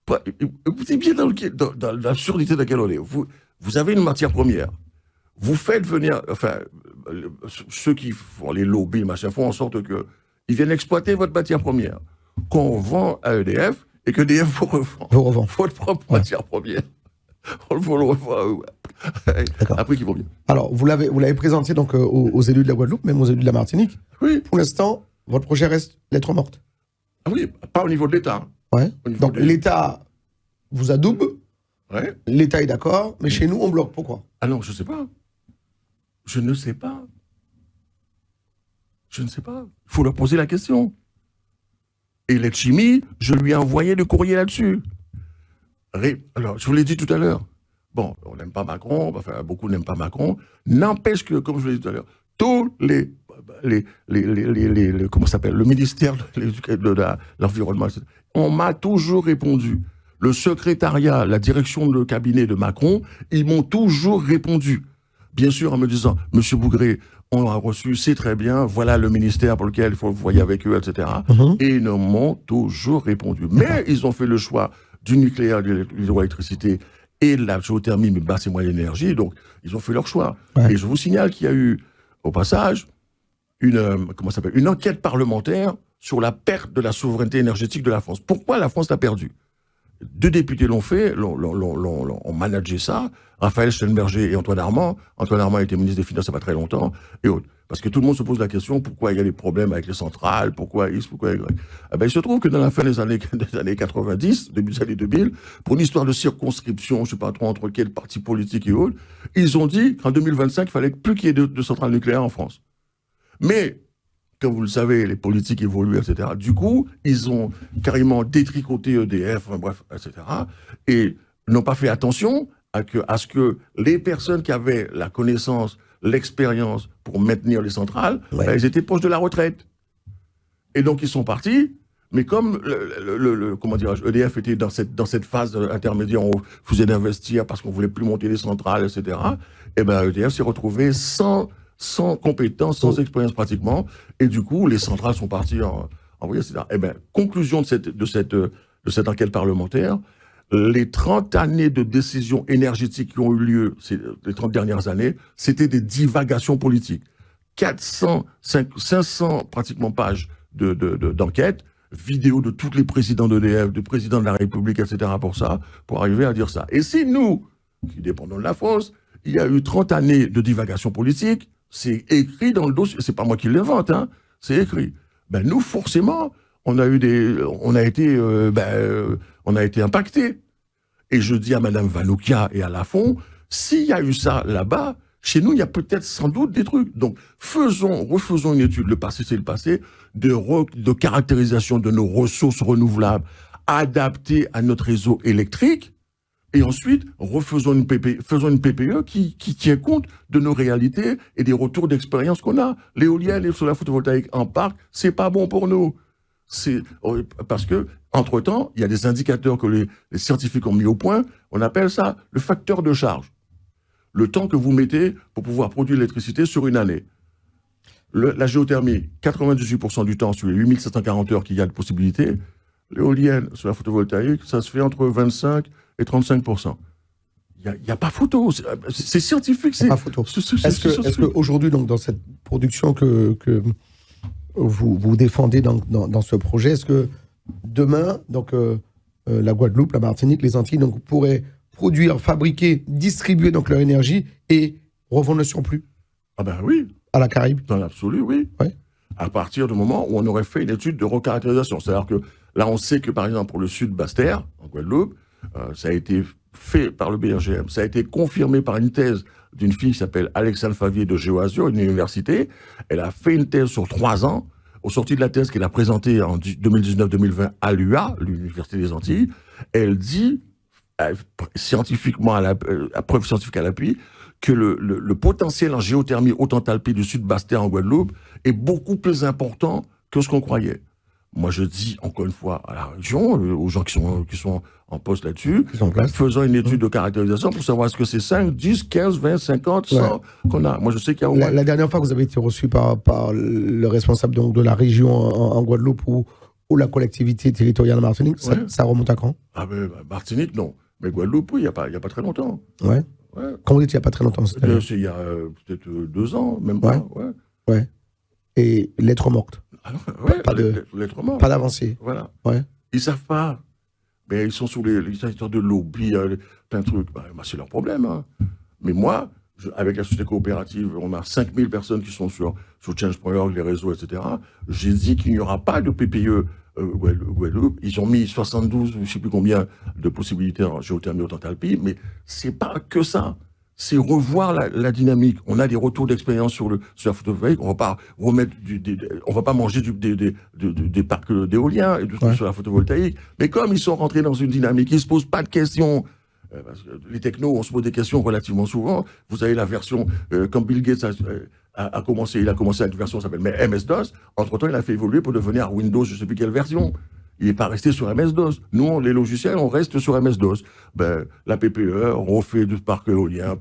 Vous êtes bien dans l'absurdité de laquelle on est. Vous avez une matière première. Vous faites venir, ceux qui font les lobbies, font en sorte que ils viennent exploiter votre matière première, qu'on vend à EDF et que EDF vous revend votre propre matière première. On le revend après qu'ils vont bien. Alors, vous l'avez présenté donc aux élus de la Guadeloupe, même aux élus de la Martinique. Oui. Pour l'instant, votre projet reste lettre morte. Ah oui, pas au niveau de l'État. Donc l'État vous adoube. L'État est d'accord, mais chez nous, on bloque. Pourquoi ? Ah non, je ne sais pas. Je ne sais pas. Il faut leur poser la question. Et Letchimy, je lui ai envoyé le courrier là-dessus. Alors, je vous l'ai dit tout à l'heure, Bon, on n'aime pas Macron, enfin, beaucoup n'aiment pas Macron. N'empêche que, comme je l'ai dit tout à l'heure, tous comment ça s'appelle, le ministère de l'Environnement, etc., on m'a toujours répondu. Le secrétariat, la direction de cabinet de Macron, ils m'ont toujours répondu. Bien sûr, en me disant, Monsieur Bougré, on a reçu, c'est très bien, voilà le ministère pour lequel il faut vous voyez avec eux, etc. Et ils m'ont toujours répondu. Mais ils ont fait le choix du nucléaire, de l'hydroélectricité et de la géothermie, mais basse et moyenne énergie. Donc, ils ont fait leur choix. Ouais. Et je vous signale qu'il y a eu, au passage, une enquête parlementaire sur la perte de la souveraineté énergétique de la France. Pourquoi la France l'a perdue? 2 députés l'ont fait, ont managé ça, Raphaël Schellenberger et Antoine Armand. Antoine Armand était ministre des Finances il n'y a pas très longtemps, et autres. Parce que tout le monde se pose la question, pourquoi il y a des problèmes avec les centrales, pourquoi X, pourquoi Y. Eh ben, il se trouve que dans la fin des années 90, début des années 2000, pour une histoire de circonscription, je ne sais pas trop entre quels partis politiques et autres, ils ont dit qu'en 2025, il fallait plus qu'il y ait de centrales nucléaires en France. Mais, comme vous le savez, les politiques évoluent, etc. Du coup, ils ont carrément détricoté EDF, bref, etc. Et n'ont pas fait attention à ce que les personnes qui avaient la connaissance, l'expérience pour maintenir les centrales, elles étaient proches de la retraite. Et donc, ils sont partis. Mais comme comment dirais-je, EDF était dans cette phase intermédiaire où on faisait d'investir parce qu'on voulait plus monter les centrales, etc., et ben EDF s'est retrouvé sans compétences, sans expérience pratiquement, et du coup, les centrales sont parties en vrille, etc. Eh bien, conclusion de cette enquête parlementaire, les 30 années de décisions énergétiques qui ont eu lieu, les 30 dernières années, c'était des divagations politiques. 500 pratiquement pages d'enquête, vidéos de tous les présidents d'EDF, du président de la République, etc., pour arriver à dire ça. Et si nous, qui dépendons de la France, il y a eu 30 années de divagation politique, c'est écrit dans le dossier, c'est pas moi qui l'invente, hein, c'est écrit. Ben nous, forcément, on a été impactés. Et je dis à Madame Vanoukia et à Lafont, s'il y a eu ça là-bas, chez nous, il y a peut-être sans doute des trucs. Donc, refaisons une étude, le passé c'est le passé, de caractérisation de nos ressources renouvelables adaptées à notre réseau électrique. Et ensuite, faisons une PPE qui tient compte de nos réalités et des retours d'expérience qu'on a. L'éolienne et le solaire photovoltaïque en parc, c'est pas bon pour nous. Parce que, entre-temps, il y a des indicateurs que les scientifiques ont mis au point. On appelle ça le facteur de charge. Le temps que vous mettez pour pouvoir produire l'électricité sur une année. La géothermie, 98% du temps sur les 8740 heures qu'il y a de possibilités. L'éolienne sur la photovoltaïque, ça se fait entre 25 et 35%. Il n'y a pas photo. C'est scientifique. C'est pas photo. Est-ce qu'aujourd'hui, donc, dans cette production que vous défendez dans ce projet, est-ce que demain, donc, la Guadeloupe, la Martinique, les Antilles, donc, pourraient produire, fabriquer, distribuer donc, leur énergie et revendre le surplus? Ah ben oui. À la Caraïbe? Dans l'absolu, oui. Ouais. À partir du moment où on aurait fait une étude de recaractérisation. C'est-à-dire que là, on sait que, par exemple, pour le sud Basse-Terre, en Guadeloupe, ça a été fait par le BRGM. Ça a été confirmé par une thèse d'une fille qui s'appelle Alexandre Favier de GeoAzur, une université. Elle a fait une thèse sur 3 ans. Au sorti de la thèse qu'elle a présentée en 2019-2020 à l'UA, l'Université des Antilles, elle dit, scientifiquement, à preuve scientifique à l'appui, que le potentiel en géothermie haute enthalpie du sud Basse-Terre en Guadeloupe est beaucoup plus important que ce qu'on croyait. Moi, je dis, encore une fois, à la région, aux gens qui sont en poste là-dessus, faisant une étude de caractérisation pour savoir est-ce que c'est 5, 10, 15, 20, 50, 100 qu'on a. Moi, je sais qu'il y a au moins... La dernière fois que vous avez été reçu par le responsable donc, de la région en Guadeloupe ou la collectivité territoriale en Martinique, ça remonte à quand? Ah ben, Martinique, non. Mais Guadeloupe, oui, il n'y a pas très longtemps. Ouais. Quand vous dites il n'y a pas très longtemps, il y a peut-être 2 ans, même pas. Ouais. Et lettre morte. Ah non, lettre morte. Pas d'avancée. Voilà. Ouais. Ils savent pas. Mais ils sont sous les histoires de lobby, plein de trucs. C'est leur problème. Hein. Mais moi, avec la société coopérative, on a 5000 personnes qui sont sur Change.org, les réseaux, etc. J'ai dit qu'il n'y aura pas de PPE Guadeloupe. Ils ont mis 72 ou je ne sais plus combien de possibilités en géothermie haute enthalpie, mais c'est pas que ça. C'est revoir la dynamique. On a des retours d'expérience sur la photovoltaïque. On va pas remettre on va pas manger des parcs d'éoliens et sur la photovoltaïque. Mais comme ils sont rentrés dans une dynamique, ils se posent pas de questions. Parce que les technos, on se pose des questions relativement souvent. Vous avez la version, quand Bill Gates a commencé, il a commencé avec une version qui s'appelle MS-DOS. Entre-temps, il a fait évoluer pour devenir Windows, je ne sais plus quelle version. Il n'est pas resté sur MS-DOS. Nous, les logiciels, on reste sur MS-DOS. La PPE, on refait du parc éolien,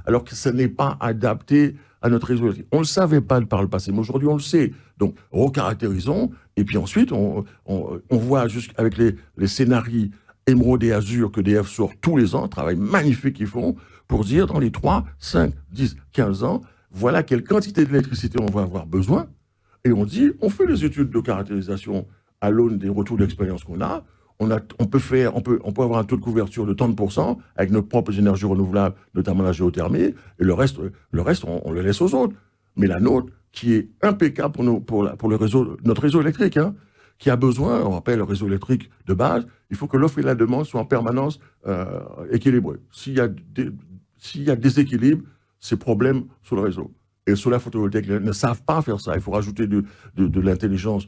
alors que ça n'est pas adapté à notre réseau électrique. On ne le savait pas par le passé, mais aujourd'hui, on le sait. Donc, recaractérisons, et puis ensuite, on voit avec les scénarios Émeraude et Azur que DF sort tous les ans, un travail magnifique qu'ils font, pour dire dans les 3, 5, 10, 15 ans, voilà quelle quantité d'électricité on va avoir besoin, et on dit, on fait les études de caractérisation à l'aune des retours d'expérience qu'on a. On peut avoir un taux de couverture de 30% avec nos propres énergies renouvelables, notamment la géothermie, et le reste, on le laisse aux autres. Mais la nôtre, qui est impeccable pour le réseau, notre réseau électrique, hein, qui a besoin, on rappelle le réseau électrique de base, il faut que l'offre et la demande soient en permanence équilibrées. S'il y a déséquilibre, c'est problème sur le réseau. Et sur la photovoltaïque, ils ne savent pas faire ça. Il faut rajouter de l'intelligence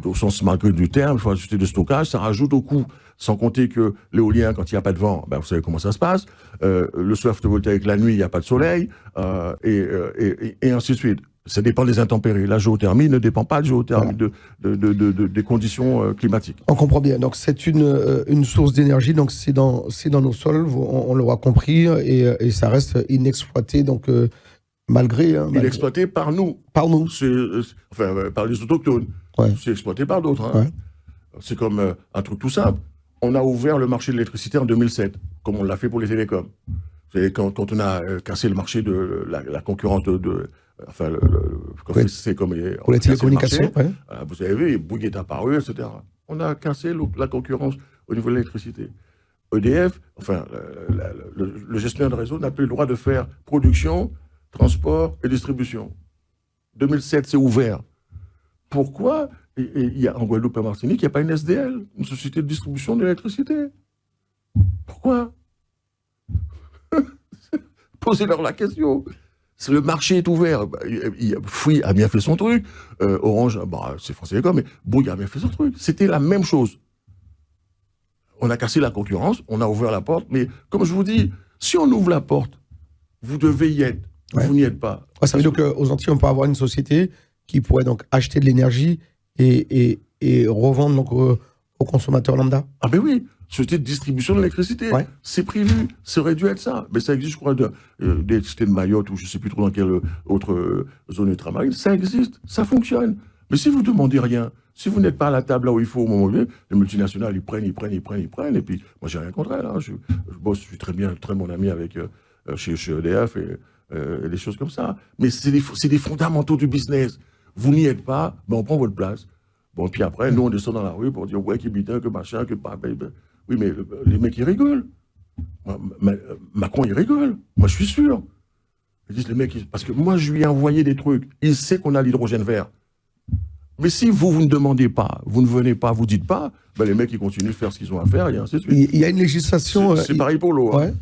au sens malgré du terme, il faut rajouter du stockage, ça rajoute au coût. Sans compter que l'éolien, quand il n'y a pas de vent, vous savez comment ça se passe. Le solaire photovoltaïque, la nuit, il n'y a pas de soleil, et ainsi de suite. Ça dépend des intempéries. La géothermie ne dépend pas de géothermie, des conditions climatiques. On comprend bien. Donc, c'est une source d'énergie. Donc, c'est dans nos sols, on l'aura compris, et ça reste inexploité. Donc, malgré. Inexploité par nous. Par nous. Par les autochtones. Ouais. C'est exploité par d'autres. Hein. Ouais. C'est comme un truc tout simple. On a ouvert le marché de l'électricité en 2007, comme on l'a fait pour les télécoms. Vous savez, quand on a cassé le marché de la concurrence c'est comme pour les télécommunications. Ouais. Vous avez vu, Bouygues est apparu, etc. On a cassé la concurrence au niveau de l'électricité. EDF, le gestionnaire de réseau n'a plus le droit de faire production, transport et distribution. 2007, c'est ouvert. Pourquoi il y a en Guadeloupe et en Martinique, il n'y a pas une SDL, une société de distribution d'électricité? Pourquoi? Posez-leur la question. Le marché est ouvert. Free a bien fait son truc. Orange, c'est France Télécom, mais Bouygues a bien fait son truc. C'était la même chose. On a cassé la concurrence, on a ouvert la porte, mais comme je vous dis, si on ouvre la porte, vous devez y être. Ouais. Vous n'y êtes pas. Ça veut dire qu'aux Antilles, on peut avoir une société qui pourrait donc acheter de l'énergie et revendre donc, aux consommateurs lambda. Ah ben oui, société de distribution de l'électricité. Ouais. C'est prévu, ça aurait dû être ça. Mais ça existe, je crois, d'électricité de Mayotte ou je ne sais plus trop dans quelle autre zone ultramarine. Ça existe, ça fonctionne. Mais si vous ne demandez rien, si vous n'êtes pas à la table là où il faut au moment où les multinationales, ils prennent. Et puis, moi, j'ai rien contre elles. Hein. Je bosse, je suis très bon ami avec chez EDF et des choses comme ça. Mais c'est des fondamentaux du business. Vous n'y êtes pas, on prend votre place. Bon, puis après, nous, on descend dans la rue pour dire, ouais, qui bitin, que machin, que pas. Oui, mais les mecs, ils rigolent. Macron, il rigole. Moi, je suis sûr. Ils disent, les mecs, parce que moi, je lui ai envoyé des trucs. Il sait qu'on a l'hydrogène vert. Mais si vous ne demandez pas, vous ne venez pas, vous ne dites pas, les mecs, ils continuent de faire ce qu'ils ont à faire, et ainsi de suite. Il y a une législation... C'est pareil pour l'eau. Ouais.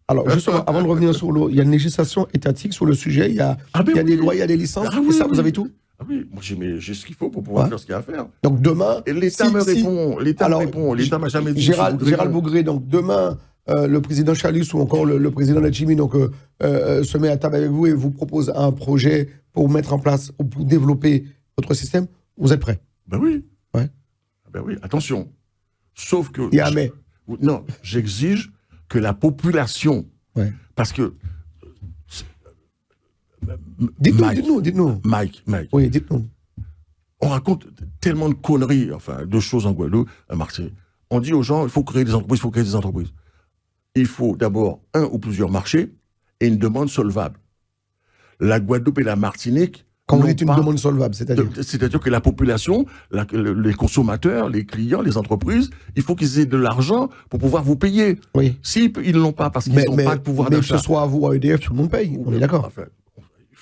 Alors, justement, avant de revenir sur l'eau, il y a une législation étatique sur le sujet. Il y a des lois, il y a des licences. Et ça, vous avez tout? Ah oui, moi j'ai ce qu'il faut pour pouvoir faire ce qu'il y a à faire. Donc demain... Et l'État me répond, l'État m'a jamais dit... Gérald Bougré, donc demain, le président Chalus ou encore le président Nachimi se met à table avec vous et vous propose un projet pour mettre en place, ou pour développer votre système. Vous êtes prêt? Ben oui. Ouais. Ben oui, attention. Sauf que... Il y a un mais. Non, j'exige que la population... Ouais. Parce que... Dites-nous. Mike. Oui, dites-nous. On raconte tellement de conneries, de choses en Guadeloupe, à Marseille. On dit aux gens, il faut créer des entreprises, Il faut d'abord un ou plusieurs marchés et une demande solvable. La Guadeloupe et la Martinique... Quand vous dites une demande solvable, c'est-à-dire? C'est-à-dire que la population, les consommateurs, les clients, les entreprises, il faut qu'ils aient de l'argent pour pouvoir vous payer. Oui. Si ils ne l'ont pas parce qu'ils n'ont pas de pouvoir d'achat... Mais que ce soit à vous ou à EDF, tout le monde paye. On est d'accord.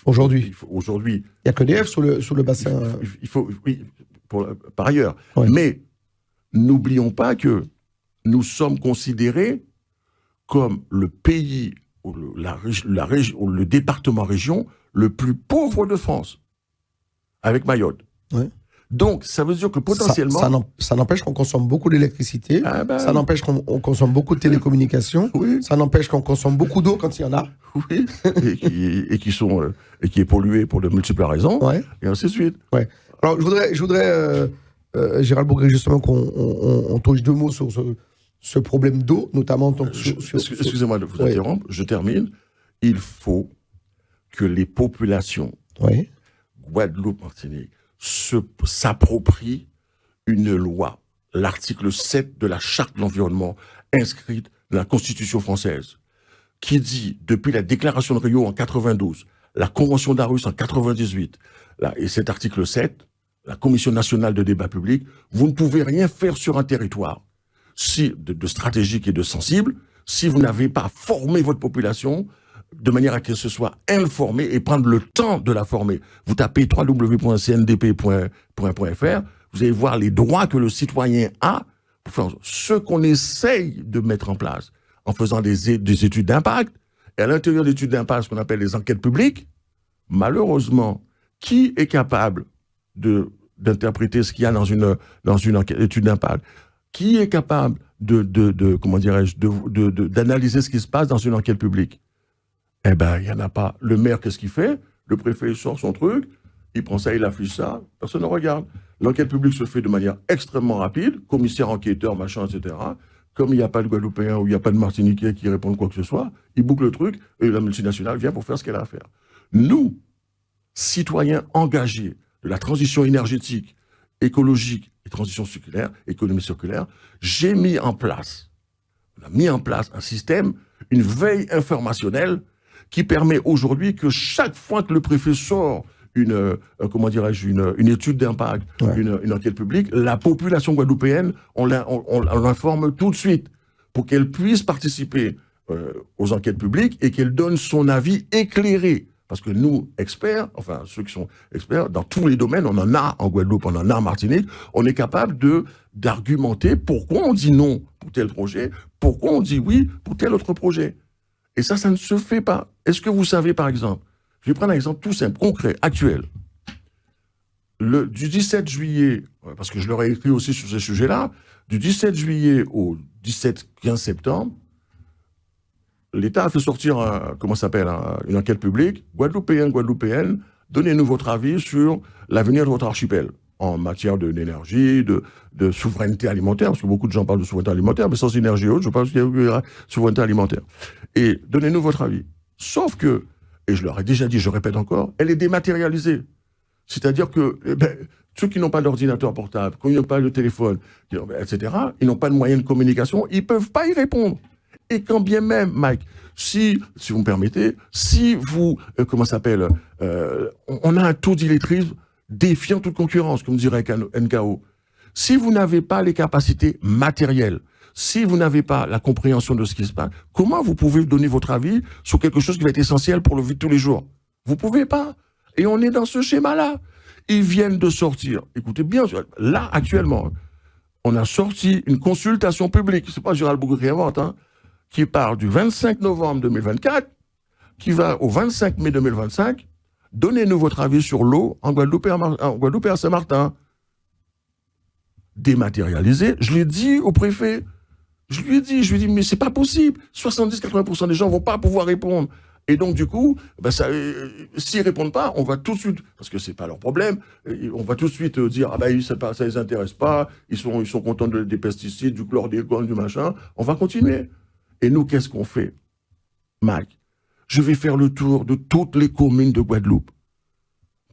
Aujourd'hui. Il n'y a que EDF sur le bassin. Par ailleurs. Ouais. Mais n'oublions pas que nous sommes considérés comme le pays, ou le département-région le plus pauvre de France, avec Mayotte. Ouais. Donc, ça veut dire que potentiellement... Ça n'empêche qu'on consomme beaucoup d'électricité, ça n'empêche qu'on consomme beaucoup de télécommunications, ça n'empêche qu'on consomme beaucoup d'eau quand il y en a. Oui, et qui est pollué pour de multiples raisons, et ainsi de suite. Ouais. Alors, je voudrais Gérald Bourguet, justement, qu'on touche 2 mots sur ce problème d'eau, notamment... Excusez-moi de vous interrompre, je termine. Il faut que les populations, Guadeloupe, Martinique, s'approprient une loi, l'article 7 de la Charte de l'environnement, inscrite dans la Constitution française, qui dit, depuis la déclaration de Rio en 92, la Convention d'Aarhus en 98, et cet article 7, la Commission nationale de débat public, vous ne pouvez rien faire sur un territoire de stratégique et de sensible si vous n'avez pas formé votre population de manière à qu'elle se soit informée et prendre le temps de la former. Vous tapez www.cndp.fr, vous allez voir les droits que le citoyen a pour faire ce qu'on essaye de mettre en place en faisant des études d'impact. Et à l'intérieur des études d'impact, ce qu'on appelle les enquêtes publiques, malheureusement, qui est capable d'interpréter ce qu'il y a dans une étude d'impact? Qui est capable d'analyser ce qui se passe dans une enquête publique? Eh ben, il n'y en a pas. Le maire, qu'est-ce qu'il fait? Le préfet sort son truc, il prend ça, il affiche ça, personne ne regarde. L'enquête publique se fait de manière extrêmement rapide, commissaire, enquêteur, machin, etc. Comme il n'y a pas de Guadeloupéens ou il n'y a pas de Martiniquais qui répondent quoi que ce soit, il boucle le truc et la multinationale vient pour faire ce qu'elle a à faire. Nous, citoyens engagés de la transition énergétique, écologique et transition circulaire, économie circulaire, on a mis en place un système, une veille informationnelle qui permet aujourd'hui que chaque fois que le préfet sort une étude d'impact, une enquête publique, la population guadeloupéenne, on l'informe tout de suite pour qu'elle puisse participer aux enquêtes publiques et qu'elle donne son avis éclairé. Parce que nous, experts, enfin ceux qui sont experts, dans tous les domaines, on en a en Guadeloupe, on en a en Martinique, on est capable d'argumenter pourquoi on dit non pour tel projet, pourquoi on dit oui pour tel autre projet. Et ça ne se fait pas. Est-ce que vous savez, par exemple, je vais prendre un exemple tout simple, concret, actuel. Du 17 juillet, parce que je leur ai écrit aussi sur ces sujets-là, du 17 juillet au 15 septembre, l'État a fait sortir une enquête publique. Guadeloupéenne, donnez-nous votre avis sur l'avenir de votre archipel en matière d'énergie, de souveraineté alimentaire, parce que beaucoup de gens parlent de souveraineté alimentaire, mais sans énergie haute, je pense qu'il y aura souveraineté alimentaire. Et donnez-nous votre avis. Sauf que, et je leur ai déjà dit, je répète encore, elle est dématérialisée. C'est-à-dire que ceux qui n'ont pas d'ordinateur portable, qui n'ont pas de téléphone, etc., ils n'ont pas de moyens de communication, ils ne peuvent pas y répondre. Et quand bien même, Mike, si vous me permettez, si vous, on a un taux d'illettrisme défiant toute concurrence, comme dirait NKO. Si vous n'avez pas les capacités matérielles, si vous n'avez pas la compréhension de ce qui se passe, comment vous pouvez donner votre avis sur quelque chose qui va être essentiel pour le vie de tous les jours? Vous pouvez pas. Et on est dans ce schéma-là. Ils viennent de sortir. Écoutez bien, là, actuellement, on a sorti une consultation publique. C'est pas Gérald Bourguet qui invente, qui part du 25 novembre 2024, qui va au 25 mai 2025. Donnez-nous votre avis sur l'eau en Guadeloupe et à Saint-Martin. Dématérialisé. Je l'ai dit au préfet. Je lui ai dit, mais c'est pas possible. 70-80% des gens vont pas pouvoir répondre. Et donc, du coup, s'ils répondent pas, on va tout de suite, parce que c'est pas leur problème, on va tout de suite dire, ça les intéresse pas, ils sont contents des pesticides, du chlordécone, du machin. On va continuer. Et nous, qu'est-ce qu'on fait, Mike? Je vais faire le tour de toutes les communes de Guadeloupe.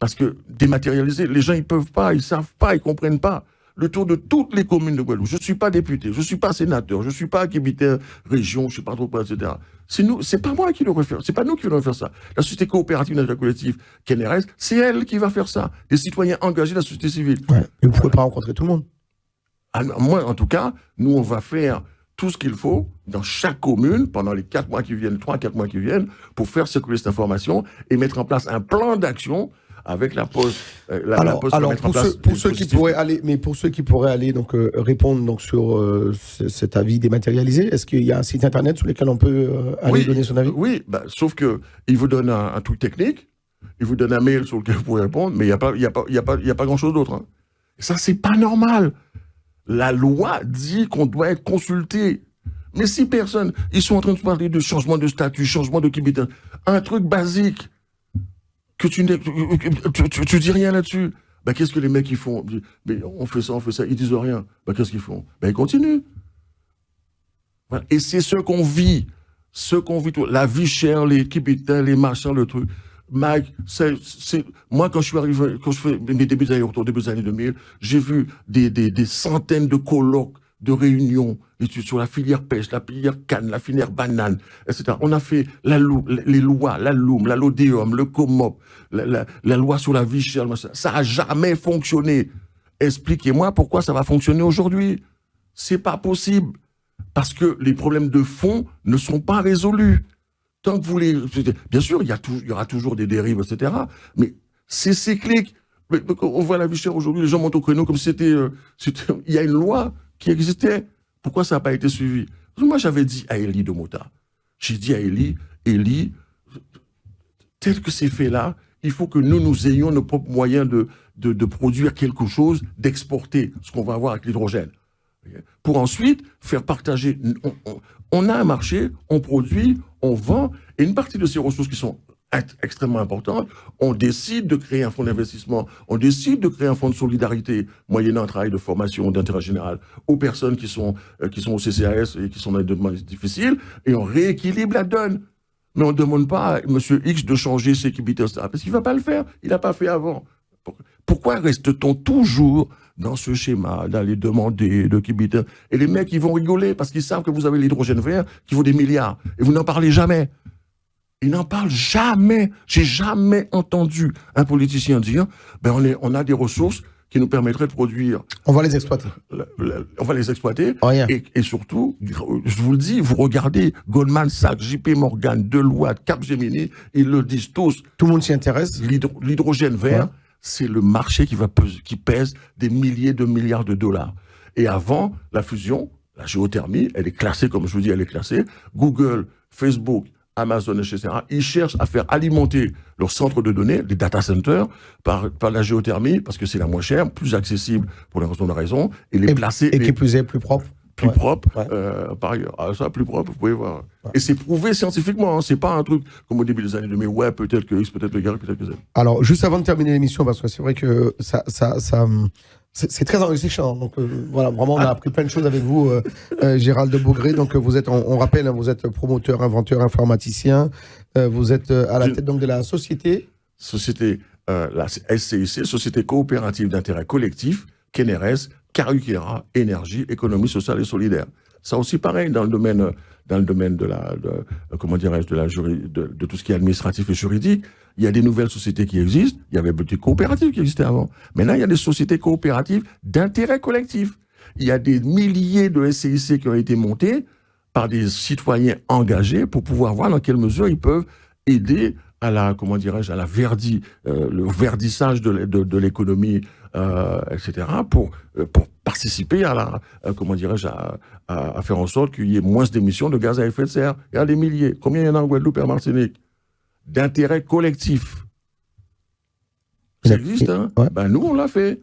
Parce que dématérialiser, les gens, ils peuvent pas, ils savent pas, ils comprennent pas. Le tour de toutes les communes de Guadeloupe. Je suis pas député, je suis pas sénateur, je suis pas activitaire région, je sais pas trop quoi, etc. C'est pas moi qui devrais faire, c'est pas nous qui devons faire ça. La société coopérative nationale collective, KNRS, c'est elle qui va faire ça. Les citoyens engagés de la société civile. Ouais. Et vous pouvez pas rencontrer tout le monde. Moi, en tout cas, nous, on va faire tout ce qu'il faut dans chaque commune pendant les 4 mois qui viennent, 3-4 mois qui viennent, pour faire circuler cette information et mettre en place un plan d'action avec la pause. Pour ceux qui pourraient aller donc répondre donc sur cet avis dématérialisé, est-ce qu'il y a un site internet sur lequel on peut aller donner son avis? Oui, sauf que il vous donne un truc technique, il vous donne un mail sur lequel vous pouvez répondre, mais il y a pas grand chose d'autre. Ça, c'est pas normal. La loi dit qu'on doit être consulté. Mais si personne, ils sont en train de parler de changement de statut, changement de kibita, un truc basique, que tu dis rien là-dessus. Ben, qu'est-ce que les mecs ils font? Mais on fait ça, ils disent rien. Ben, qu'est-ce qu'ils font? Ben, ils continuent. Voilà. Et c'est ce qu'on vit. La vie chère, les kibita, les machins, le truc. Mike, moi, quand je fais mes débuts d'année, autour des années 2000, j'ai vu des centaines de colloques, de réunions, études sur la filière pêche, la filière canne, la filière banane, etc. On a fait les lois, la LOM, la LODEOM, le COMOP, la loi sur la vie chère. Ça a jamais fonctionné. Expliquez-moi pourquoi ça va fonctionner aujourd'hui. C'est pas possible. Parce que les problèmes de fond ne sont pas résolus. Tant que vous les... Bien sûr, il y aura toujours des dérives, etc. Mais c'est cyclique. On voit la vie chère aujourd'hui, les gens montent au créneau comme si c'était... Il y a une loi qui existait. Pourquoi ça n'a pas été suivi? Moi, j'avais dit à Élie de Mota, j'ai dit à Élie, tel que c'est fait là, il faut que nous ayons nos propres moyens de produire quelque chose, d'exporter ce qu'on va avoir avec l'hydrogène. Pour ensuite faire partager. On a un marché, on produit, on vend, et une partie de ces ressources qui sont extrêmement importantes, on décide de créer un fonds d'investissement, on décide de créer un fonds de solidarité, moyennant un travail de formation d'intérêt général aux personnes qui sont au CCAS et qui sont dans des demandes difficiles, et on rééquilibre la donne. Mais on ne demande pas à M. X de changer ses kibiters, parce qu'il ne va pas le faire, il n'a pas fait avant. Pourquoi reste-t-on toujours dans ce schéma, d'aller demander de kibiters? Et les mecs, ils vont rigoler parce qu'ils savent que vous avez l'hydrogène vert qui vaut des milliards. Et vous n'en parlez jamais. Ils n'en parlent jamais. J'ai jamais entendu un politicien dire on a des ressources qui nous permettraient de produire. On va les exploiter. On va les exploiter. Rien. Et surtout, je vous le dis, vous regardez Goldman Sachs, JP Morgan, Deloitte, Capgemini, ils le disent tous. Tout le monde s'y intéresse. L'hydrogène vert, c'est le marché qui pèse des milliers de milliards de dollars. Et avant la fusion, la géothermie, elle est classée, comme je vous dis, elle est classée. Google, Facebook, Amazon, etc., ils cherchent à faire alimenter leurs centres de données, les data centers, par la géothermie, parce que c'est la moins chère, plus accessible pour les raisons, et les placer... Et qui plus est, plus propre. Plus propre, par ailleurs. Alors ça, plus propre, vous pouvez voir. Ouais. Et c'est prouvé scientifiquement, hein, c'est pas un truc comme au début des années 2000, ouais, peut-être que X, peut-être que Y, peut-être que Z. Alors, juste avant de terminer l'émission, parce que c'est vrai que c'est très enrichissant. Donc voilà, vraiment, on a appris plein de choses avec vous, Gérald de Beaugré. Donc vous êtes, on rappelle, vous êtes promoteur, inventeur, informaticien. Vous êtes à la tête donc de la société. La SCIC, Société coopérative d'intérêt collectif, KNRS, Caruquera, énergie, économie sociale et solidaire. Ça aussi pareil dans le domaine de tout ce qui est administratif et juridique. Il y a des nouvelles sociétés qui existent. Il y avait des coopératives qui existaient avant. Maintenant, il y a des sociétés coopératives d'intérêt collectif. Il y a des milliers de SCIC qui ont été montés par des citoyens engagés pour pouvoir voir dans quelle mesure ils peuvent aider à le verdissage de l'économie, etc., pour participer à faire en sorte qu'il y ait moins d'émissions de gaz à effet de serre. Il y a des milliers. Combien il y en a en Guadeloupe et en Martinique? D'intérêt collectif. Ça existe, hein? Ouais. Nous, on l'a fait.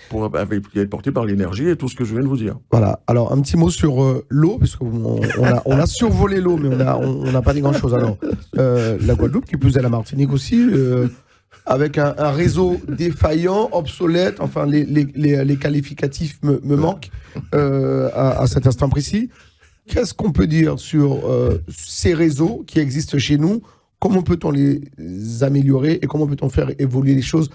Qui est porté par l'énergie et tout ce que je viens de vous dire. Voilà. Alors, un petit mot sur l'eau, parce qu'on a survolé l'eau, mais on n'a pas dit grand-chose. Alors, la Guadeloupe, qui plus est la Martinique aussi, avec un réseau défaillant, obsolète, enfin, les qualificatifs me manquent à cet instant précis. Qu'est-ce qu'on peut dire sur ces réseaux qui existent chez nous? Comment peut-on les améliorer et comment peut-on faire évoluer les choses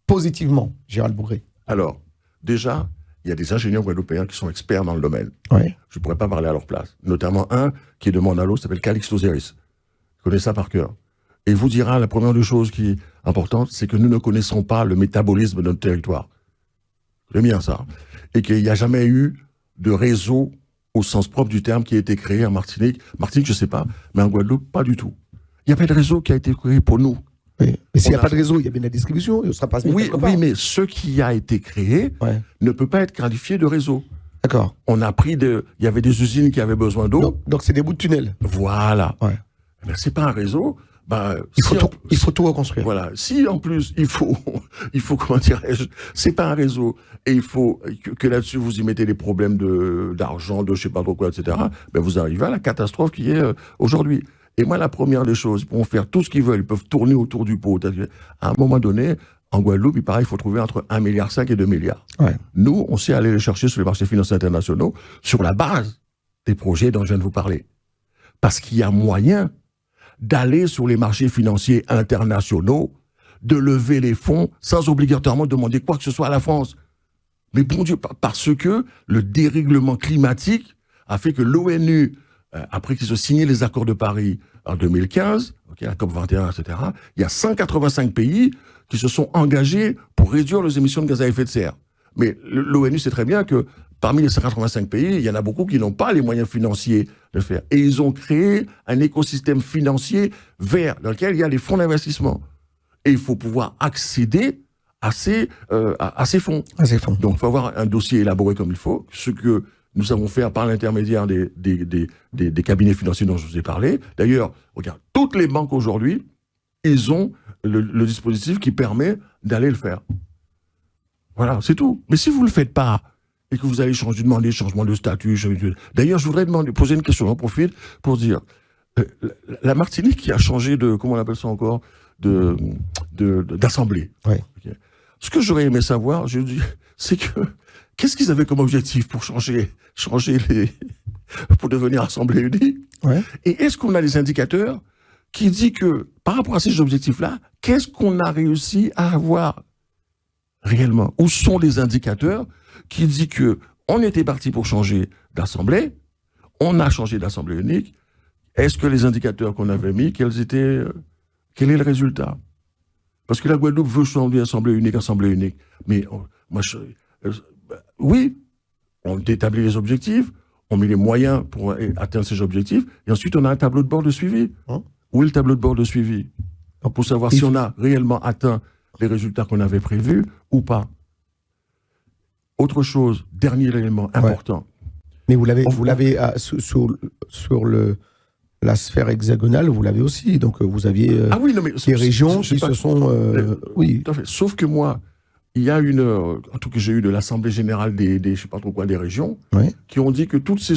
positivement, Gérald Beaugré? Alors, déjà, il y a des ingénieurs guadeloupéens qui sont experts dans le domaine. Ouais. Je ne pourrais pas parler à leur place. Notamment un qui est de Mandalo, s'appelle Calixto Zeris. Je connais ça par cœur. Et il vous dira, la première des choses qui est importante, c'est que nous ne connaissons pas le métabolisme de notre territoire. J'aime bien ça. Et qu'il n'y a jamais eu de réseau, au sens propre du terme, qui a été créé en Martinique. Martinique, je ne sais pas, mais en Guadeloupe, pas du tout. Il n'y a pas de réseau qui a été créé pour nous. Oui. Mais s'il n'y a pas de réseau, il y a bien la distribution, ça passe bien. Oui, mais ce qui a été créé ne peut pas être qualifié de réseau. D'accord. On a pris il y avait des usines qui avaient besoin d'eau. Donc c'est des bouts de tunnel. Voilà. Ouais. Mais c'est pas un réseau. il faut tout reconstruire. Voilà. Si en plus il faut comment dirais-je, c'est pas un réseau et il faut que là-dessus vous y mettez des problèmes d'argent, de je sais pas trop quoi, etc. Ben vous arrivez à la catastrophe qui est aujourd'hui. Et moi, la première des choses, ils pourront faire tout ce qu'ils veulent, ils peuvent tourner autour du pot. À un moment donné, en Guadeloupe, il paraît qu'il faut trouver entre 1,5 milliard et 2 milliards. Ouais. Nous, on sait aller les chercher sur les marchés financiers internationaux sur la base des projets dont je viens de vous parler. Parce qu'il y a moyen d'aller sur les marchés financiers internationaux, de lever les fonds sans obligatoirement demander quoi que ce soit à la France. Mais bon Dieu, parce que le dérèglement climatique a fait que l'ONU, après qu'ils ont signé les accords de Paris en 2015, la COP 21, etc., il y a 185 pays qui se sont engagés pour réduire les émissions de gaz à effet de serre. Mais l'ONU sait très bien que parmi les 185 pays, il y en a beaucoup qui n'ont pas les moyens financiers de le faire. Et ils ont créé un écosystème financier vert dans lequel il y a les fonds d'investissement. Et il faut pouvoir accéder à ces fonds. Donc, il faut avoir un dossier élaboré comme il faut, ce que nous savons faire par l'intermédiaire des cabinets financiers dont je vous ai parlé. D'ailleurs, regarde, toutes les banques aujourd'hui, ils ont le dispositif qui permet d'aller le faire. Voilà, c'est tout. Mais si vous ne le faites pas, et que vous allez demander changement de statut... D'ailleurs, je voudrais poser une question, j'en profite, pour dire, la Martinique qui a changé de, comment on appelle ça encore, d'assemblée. Ouais. Okay. Ce que j'aurais aimé savoir, c'est que, qu'est-ce qu'ils avaient comme objectif pour pour devenir assemblée unique? Ouais. Et est-ce qu'on a des indicateurs qui disent que, par rapport à ces objectifs-là, qu'est-ce qu'on a réussi à avoir réellement? Où sont les indicateurs qui disent que on était parti pour changer d'assemblée, on a changé d'assemblée unique? Est-ce que les indicateurs qu'on avait mis, quel est le résultat? Parce que la Guadeloupe veut changer assemblée unique. Mais oui, on établit les objectifs, on met les moyens pour atteindre ces objectifs, et ensuite on a un tableau de bord de suivi. Où est le tableau de bord de suivi? Pour savoir si on a réellement atteint les résultats qu'on avait prévus ou pas. Autre chose, dernier élément important. Ouais. Mais vous l'avez sur la sphère hexagonale, vous l'avez aussi. Donc vous aviez des régions qui se sont... oui. Tout à fait. Sauf que moi, il y a en tout cas j'ai eu de l'Assemblée Générale des je sais pas trop quoi, des régions, qui ont dit que toutes ces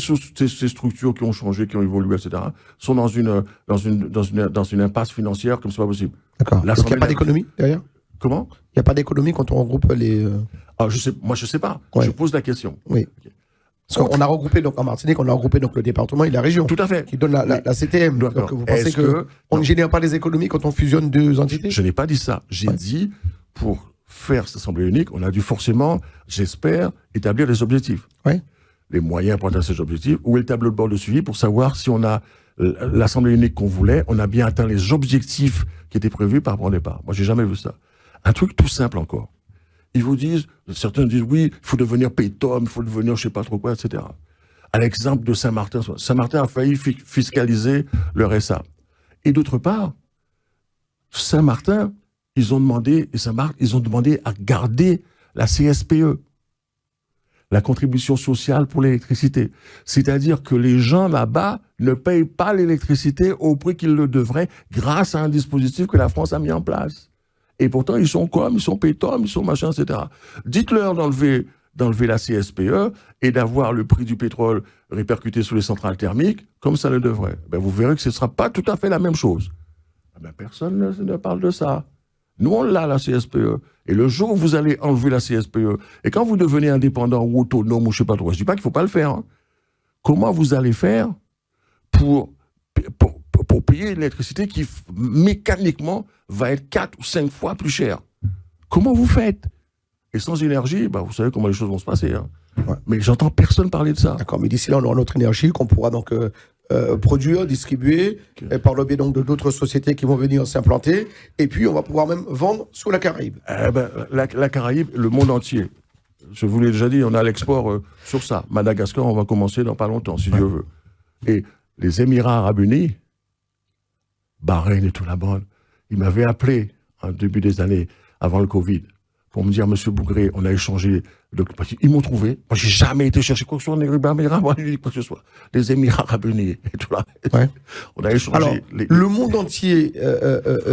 structures qui ont changé, qui ont évolué, etc., sont dans une impasse financière comme c'est pas possible. D'accord. Donc il n'y a pas d'économie derrière? Comment? Il n'y a pas d'économie quand on regroupe les... Moi, je sais pas. Ouais. Je pose la question. Oui. Parce qu'on a regroupé, donc, en Martinique, on a regroupé donc, le département et la région. Tout à fait. Qui donne la CTM. Donc, vous pensez qu'on ne génère pas les économies quand on fusionne deux entités? Je n'ai pas dit ça. J'ai dit, pour faire cette assemblée unique, on a dû forcément, j'espère, établir des objectifs. Ouais. Les moyens pour atteindre ces objectifs. Où est le tableau de bord de suivi pour savoir si on a l'assemblée unique qu'on voulait, on a bien atteint les objectifs qui étaient prévus par rapport au départ. Moi, j'ai jamais vu ça. Un truc tout simple encore. Ils vous disent, certains disent, oui, il faut devenir PETOM, il faut devenir je sais pas trop quoi, etc. À l'exemple de Saint-Martin. Saint-Martin a failli fiscaliser le RSA. Et d'autre part, Saint-Martin, ils ont demandé à garder la CSPE, la contribution sociale pour l'électricité. C'est-à-dire que les gens là-bas ne payent pas l'électricité au prix qu'ils le devraient grâce à un dispositif que la France a mis en place. Et pourtant, ils sont PETOM, ils sont machin, etc. Dites-leur d'enlever la CSPE et d'avoir le prix du pétrole répercuté sur les centrales thermiques, comme ça le devrait. Vous verrez que ce ne sera pas tout à fait la même chose. Personne ne parle de ça. Nous, on l'a, la CSPE. Et le jour où vous allez enlever la CSPE, et quand vous devenez indépendant ou autonome, ou je ne sais pas trop, je ne dis pas qu'il ne faut pas le faire, hein. Comment vous allez faire pour payer l'électricité qui, mécaniquement, va être 4 ou 5 fois plus chère? Comment vous faites? Et sans énergie, vous savez comment les choses vont se passer. Hein. Ouais. Mais j'entends personne parler de ça. D'accord, mais d'ici là, on aura notre énergie qu'on pourra donc produire, distribuer, par le biais donc de d'autres sociétés qui vont venir s'implanter. Et puis, on va pouvoir même vendre sur la Caraïbe. La Caraïbe, le monde entier. Je vous l'ai déjà dit, on a l'export sur ça. Madagascar, on va commencer dans pas longtemps, si Dieu veut. Et les Émirats Arabes Unis, Bahreïn et tout la bande, ils m'avaient appelé en début des années, avant le Covid, pour me dire, Monsieur Bougré, on a échangé, parce qu'ils m'ont trouvé. Moi, j'ai jamais été chercher quoi que ce soit en Émirats, quoi que ce soit. Les Émirats Arabes Unis et tout là. Ouais. On a échangé. Alors, le monde entier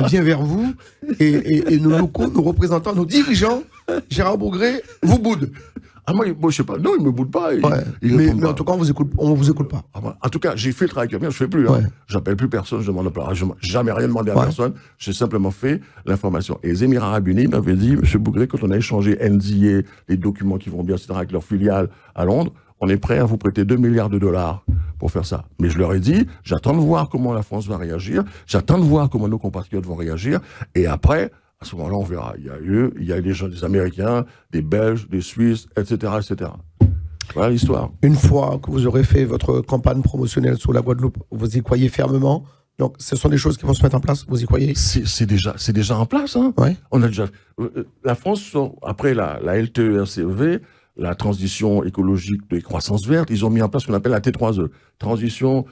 vient vers vous et nos locaux, nos représentants, nos dirigeants, Gérard Bougré, vous boudent. Ah, moi, je sais pas. Non, ils me boudent pas. Mais en tout cas, on vous écoute pas. En tout cas, j'ai fait le travail qui est bien, je fais plus. Hein. J'appelle plus personne, je demande pas. Je n'ai jamais rien demandé à personne. J'ai simplement fait l'information. Et les Émirats Arabes Unis m'avaient dit, Monsieur Bougré, quand on a échangé NDA, les documents qui vont bien, etc., avec leur filiale à Londres, on est prêt à vous prêter 2 milliards de dollars pour faire ça. Mais je leur ai dit, j'attends de voir comment la France va réagir, j'attends de voir comment nos compatriotes vont réagir, et après, à ce moment-là, on verra. Il y a des gens, des Américains, des Belges, des Suisses, etc., etc. Voilà l'histoire. Une fois que vous aurez fait votre campagne promotionnelle sur la Guadeloupe, vous y croyez fermement. Donc, ce sont des choses qui vont se mettre en place. Vous y croyez? C'est déjà en place. Hein. Ouais. On a déjà. La France sort après la LTE-RCEV, la transition écologique de croissance verte. Ils ont mis en place ce qu'on appelle la T3E, transition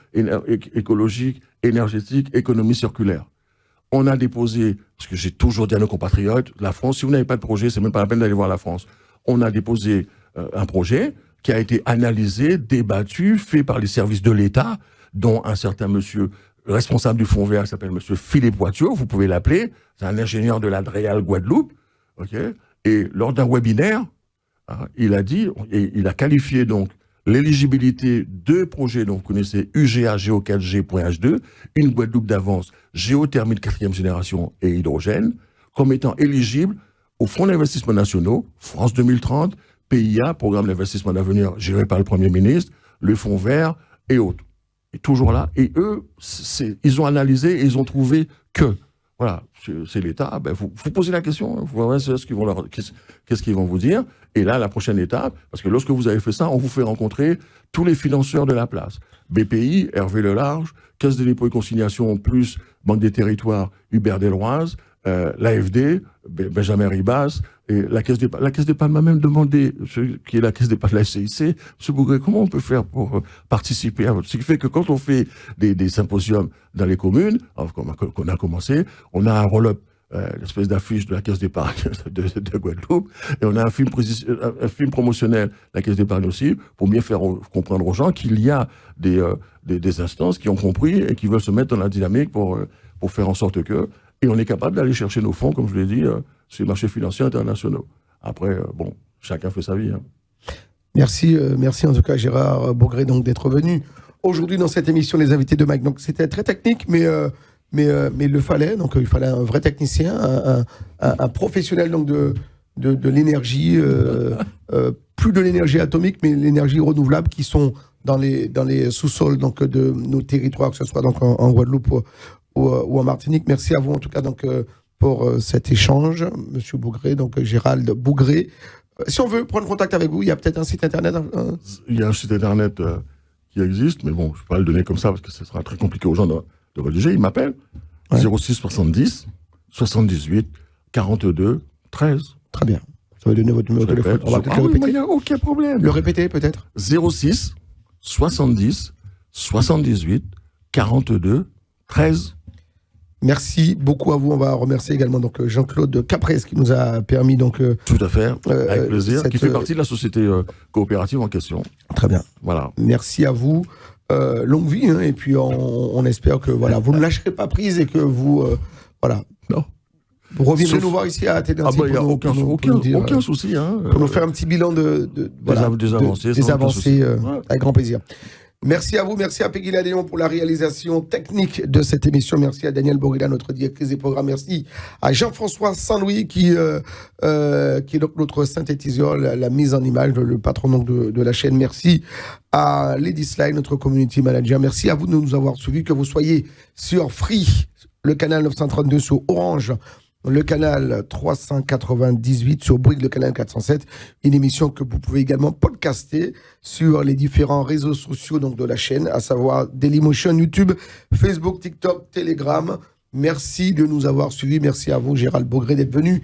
écologique, énergétique, économie circulaire. On a déposé, parce que j'ai toujours dit à nos compatriotes, la France, si vous n'avez pas de projet, c'est même pas la peine d'aller voir la France. On a déposé un projet qui a été analysé, débattu, fait par les services de l'État, dont un certain monsieur responsable du Fonds vert, qui s'appelle monsieur Philippe Poitiot, vous pouvez l'appeler, c'est un ingénieur de la DREAL Guadeloupe, okay. Et lors d'un webinaire, il a dit, et il a qualifié donc l'éligibilité de projets, donc vous connaissez UGA Géo4G.H2, une Guadeloupe d'avance, géothermie de 4e génération et hydrogène, comme étant éligible au Fonds d'investissement nationaux, France 2030, PIA, Programme d'investissement d'avenir géré par le Premier ministre, le Fonds vert et autres. Et toujours là, et eux, ils ont analysé et ils ont trouvé que, voilà, c'est l'État, ben vous posez la question, vous voyez qu'est-ce qu'ils vont vous dire, et là, la prochaine étape, parce que lorsque vous avez fait ça, on vous fait rencontrer tous les financeurs de la place. BPI, Hervé Lelarge, Caisse des dépôts et consignations, plus Banque des territoires, Hubert Deloise, l'AFD, Benjamin Ribas, et la Caisse d'épargne m'a même demandé, qui est la Caisse d'épargne de la CIC, M. Bougré, comment on peut faire pour participer à votre... Ce qui fait que quand on fait des symposiums dans les communes, qu'on a commencé, on a un roll-up, l'espèce d'affiche de la Caisse d'épargne de Guadeloupe, et on a un film promotionnel de la Caisse d'épargne aussi, pour bien faire comprendre aux gens qu'il y a des instances qui ont compris et qui veulent se mettre dans la dynamique pour faire en sorte que... Et on est capable d'aller chercher nos fonds, comme je l'ai dit, sur les marchés financiers internationaux. Après, bon, chacun fait sa vie. Hein. Merci en tout cas Gérard Bougré donc d'être venu aujourd'hui dans cette émission Les Invités de Mike. Donc c'était très technique, mais il le fallait. Donc il fallait un vrai technicien, un professionnel donc de l'énergie, plus de l'énergie atomique, mais l'énergie renouvelable qui sont dans les sous-sols donc de nos territoires, que ce soit donc en Guadeloupe ou en Martinique. Merci à vous en tout cas donc pour cet échange, Monsieur Bougré, donc Gérald Bougré. Si on veut prendre contact avec vous, il y a peut-être un site internet. Il y a un site internet qui existe, mais bon, je ne vais pas le donner comme ça parce que ce sera très compliqué aux gens de rédiger. Ils m'appellent 06 70 78 42 13. Très bien. Ça va donner votre numéro de téléphone. On va peut-être le répéter. Il n'y a aucun problème. Le répéter peut-être. 06 70 78 42 13. Merci beaucoup à vous. On va remercier également donc Jean-Claude Caprès qui nous a permis donc. Tout à fait, avec plaisir. Qui fait partie de la société coopérative en question. Très bien. Voilà. Merci à vous. Longue vie et puis on espère que voilà vous ne lâcherez pas prise et que vous voilà. Non. Vous reviendrez nous voir ici à Tédéancy. Il n'y a aucun souci. Pour nous faire un petit bilan des avancées avec grand plaisir. Merci à vous, merci à Peggy Ladéon pour la réalisation technique de cette émission. Merci à Daniel Borilla, notre directrice des programmes. Merci à Jean-François Saint-Louis qui est donc notre synthétiseur, la mise en image, le patron donc de la chaîne. Merci à Lady Sly, notre community manager. Merci à vous de nous avoir suivis, que vous soyez sur Free, le canal 932, sur Orange, le canal 398, sur Bouygues, le canal 407. Une émission que vous pouvez également podcaster sur les différents réseaux sociaux donc de la chaîne, à savoir Dailymotion, YouTube, Facebook, TikTok, Telegram. Merci de nous avoir suivis. Merci à vous, Gérald Bougré, d'être venu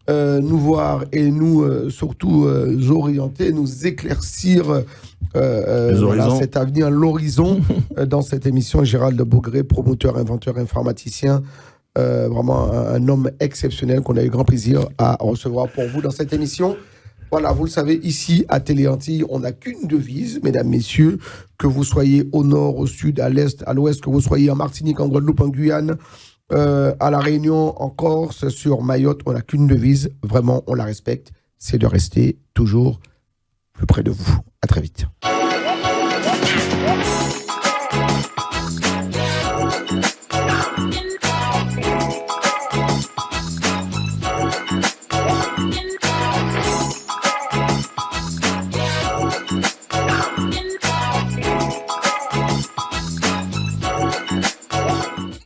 nous voir et nous surtout orienter, nous éclaircir cet avenir, l'horizon dans cette émission. Gérald Bougré, promoteur, inventeur, informaticien, vraiment un homme exceptionnel qu'on a eu grand plaisir à recevoir pour vous dans cette émission. Voilà, vous le savez, ici à Télé Antilles, on n'a qu'une devise, mesdames, messieurs, que vous soyez au nord, au sud, à l'est, à l'ouest, que vous soyez en Martinique, en Guadeloupe, en Guyane, à La Réunion, en Corse, sur Mayotte, on n'a qu'une devise, vraiment, on la respecte, c'est de rester toujours plus près de vous. À très vite.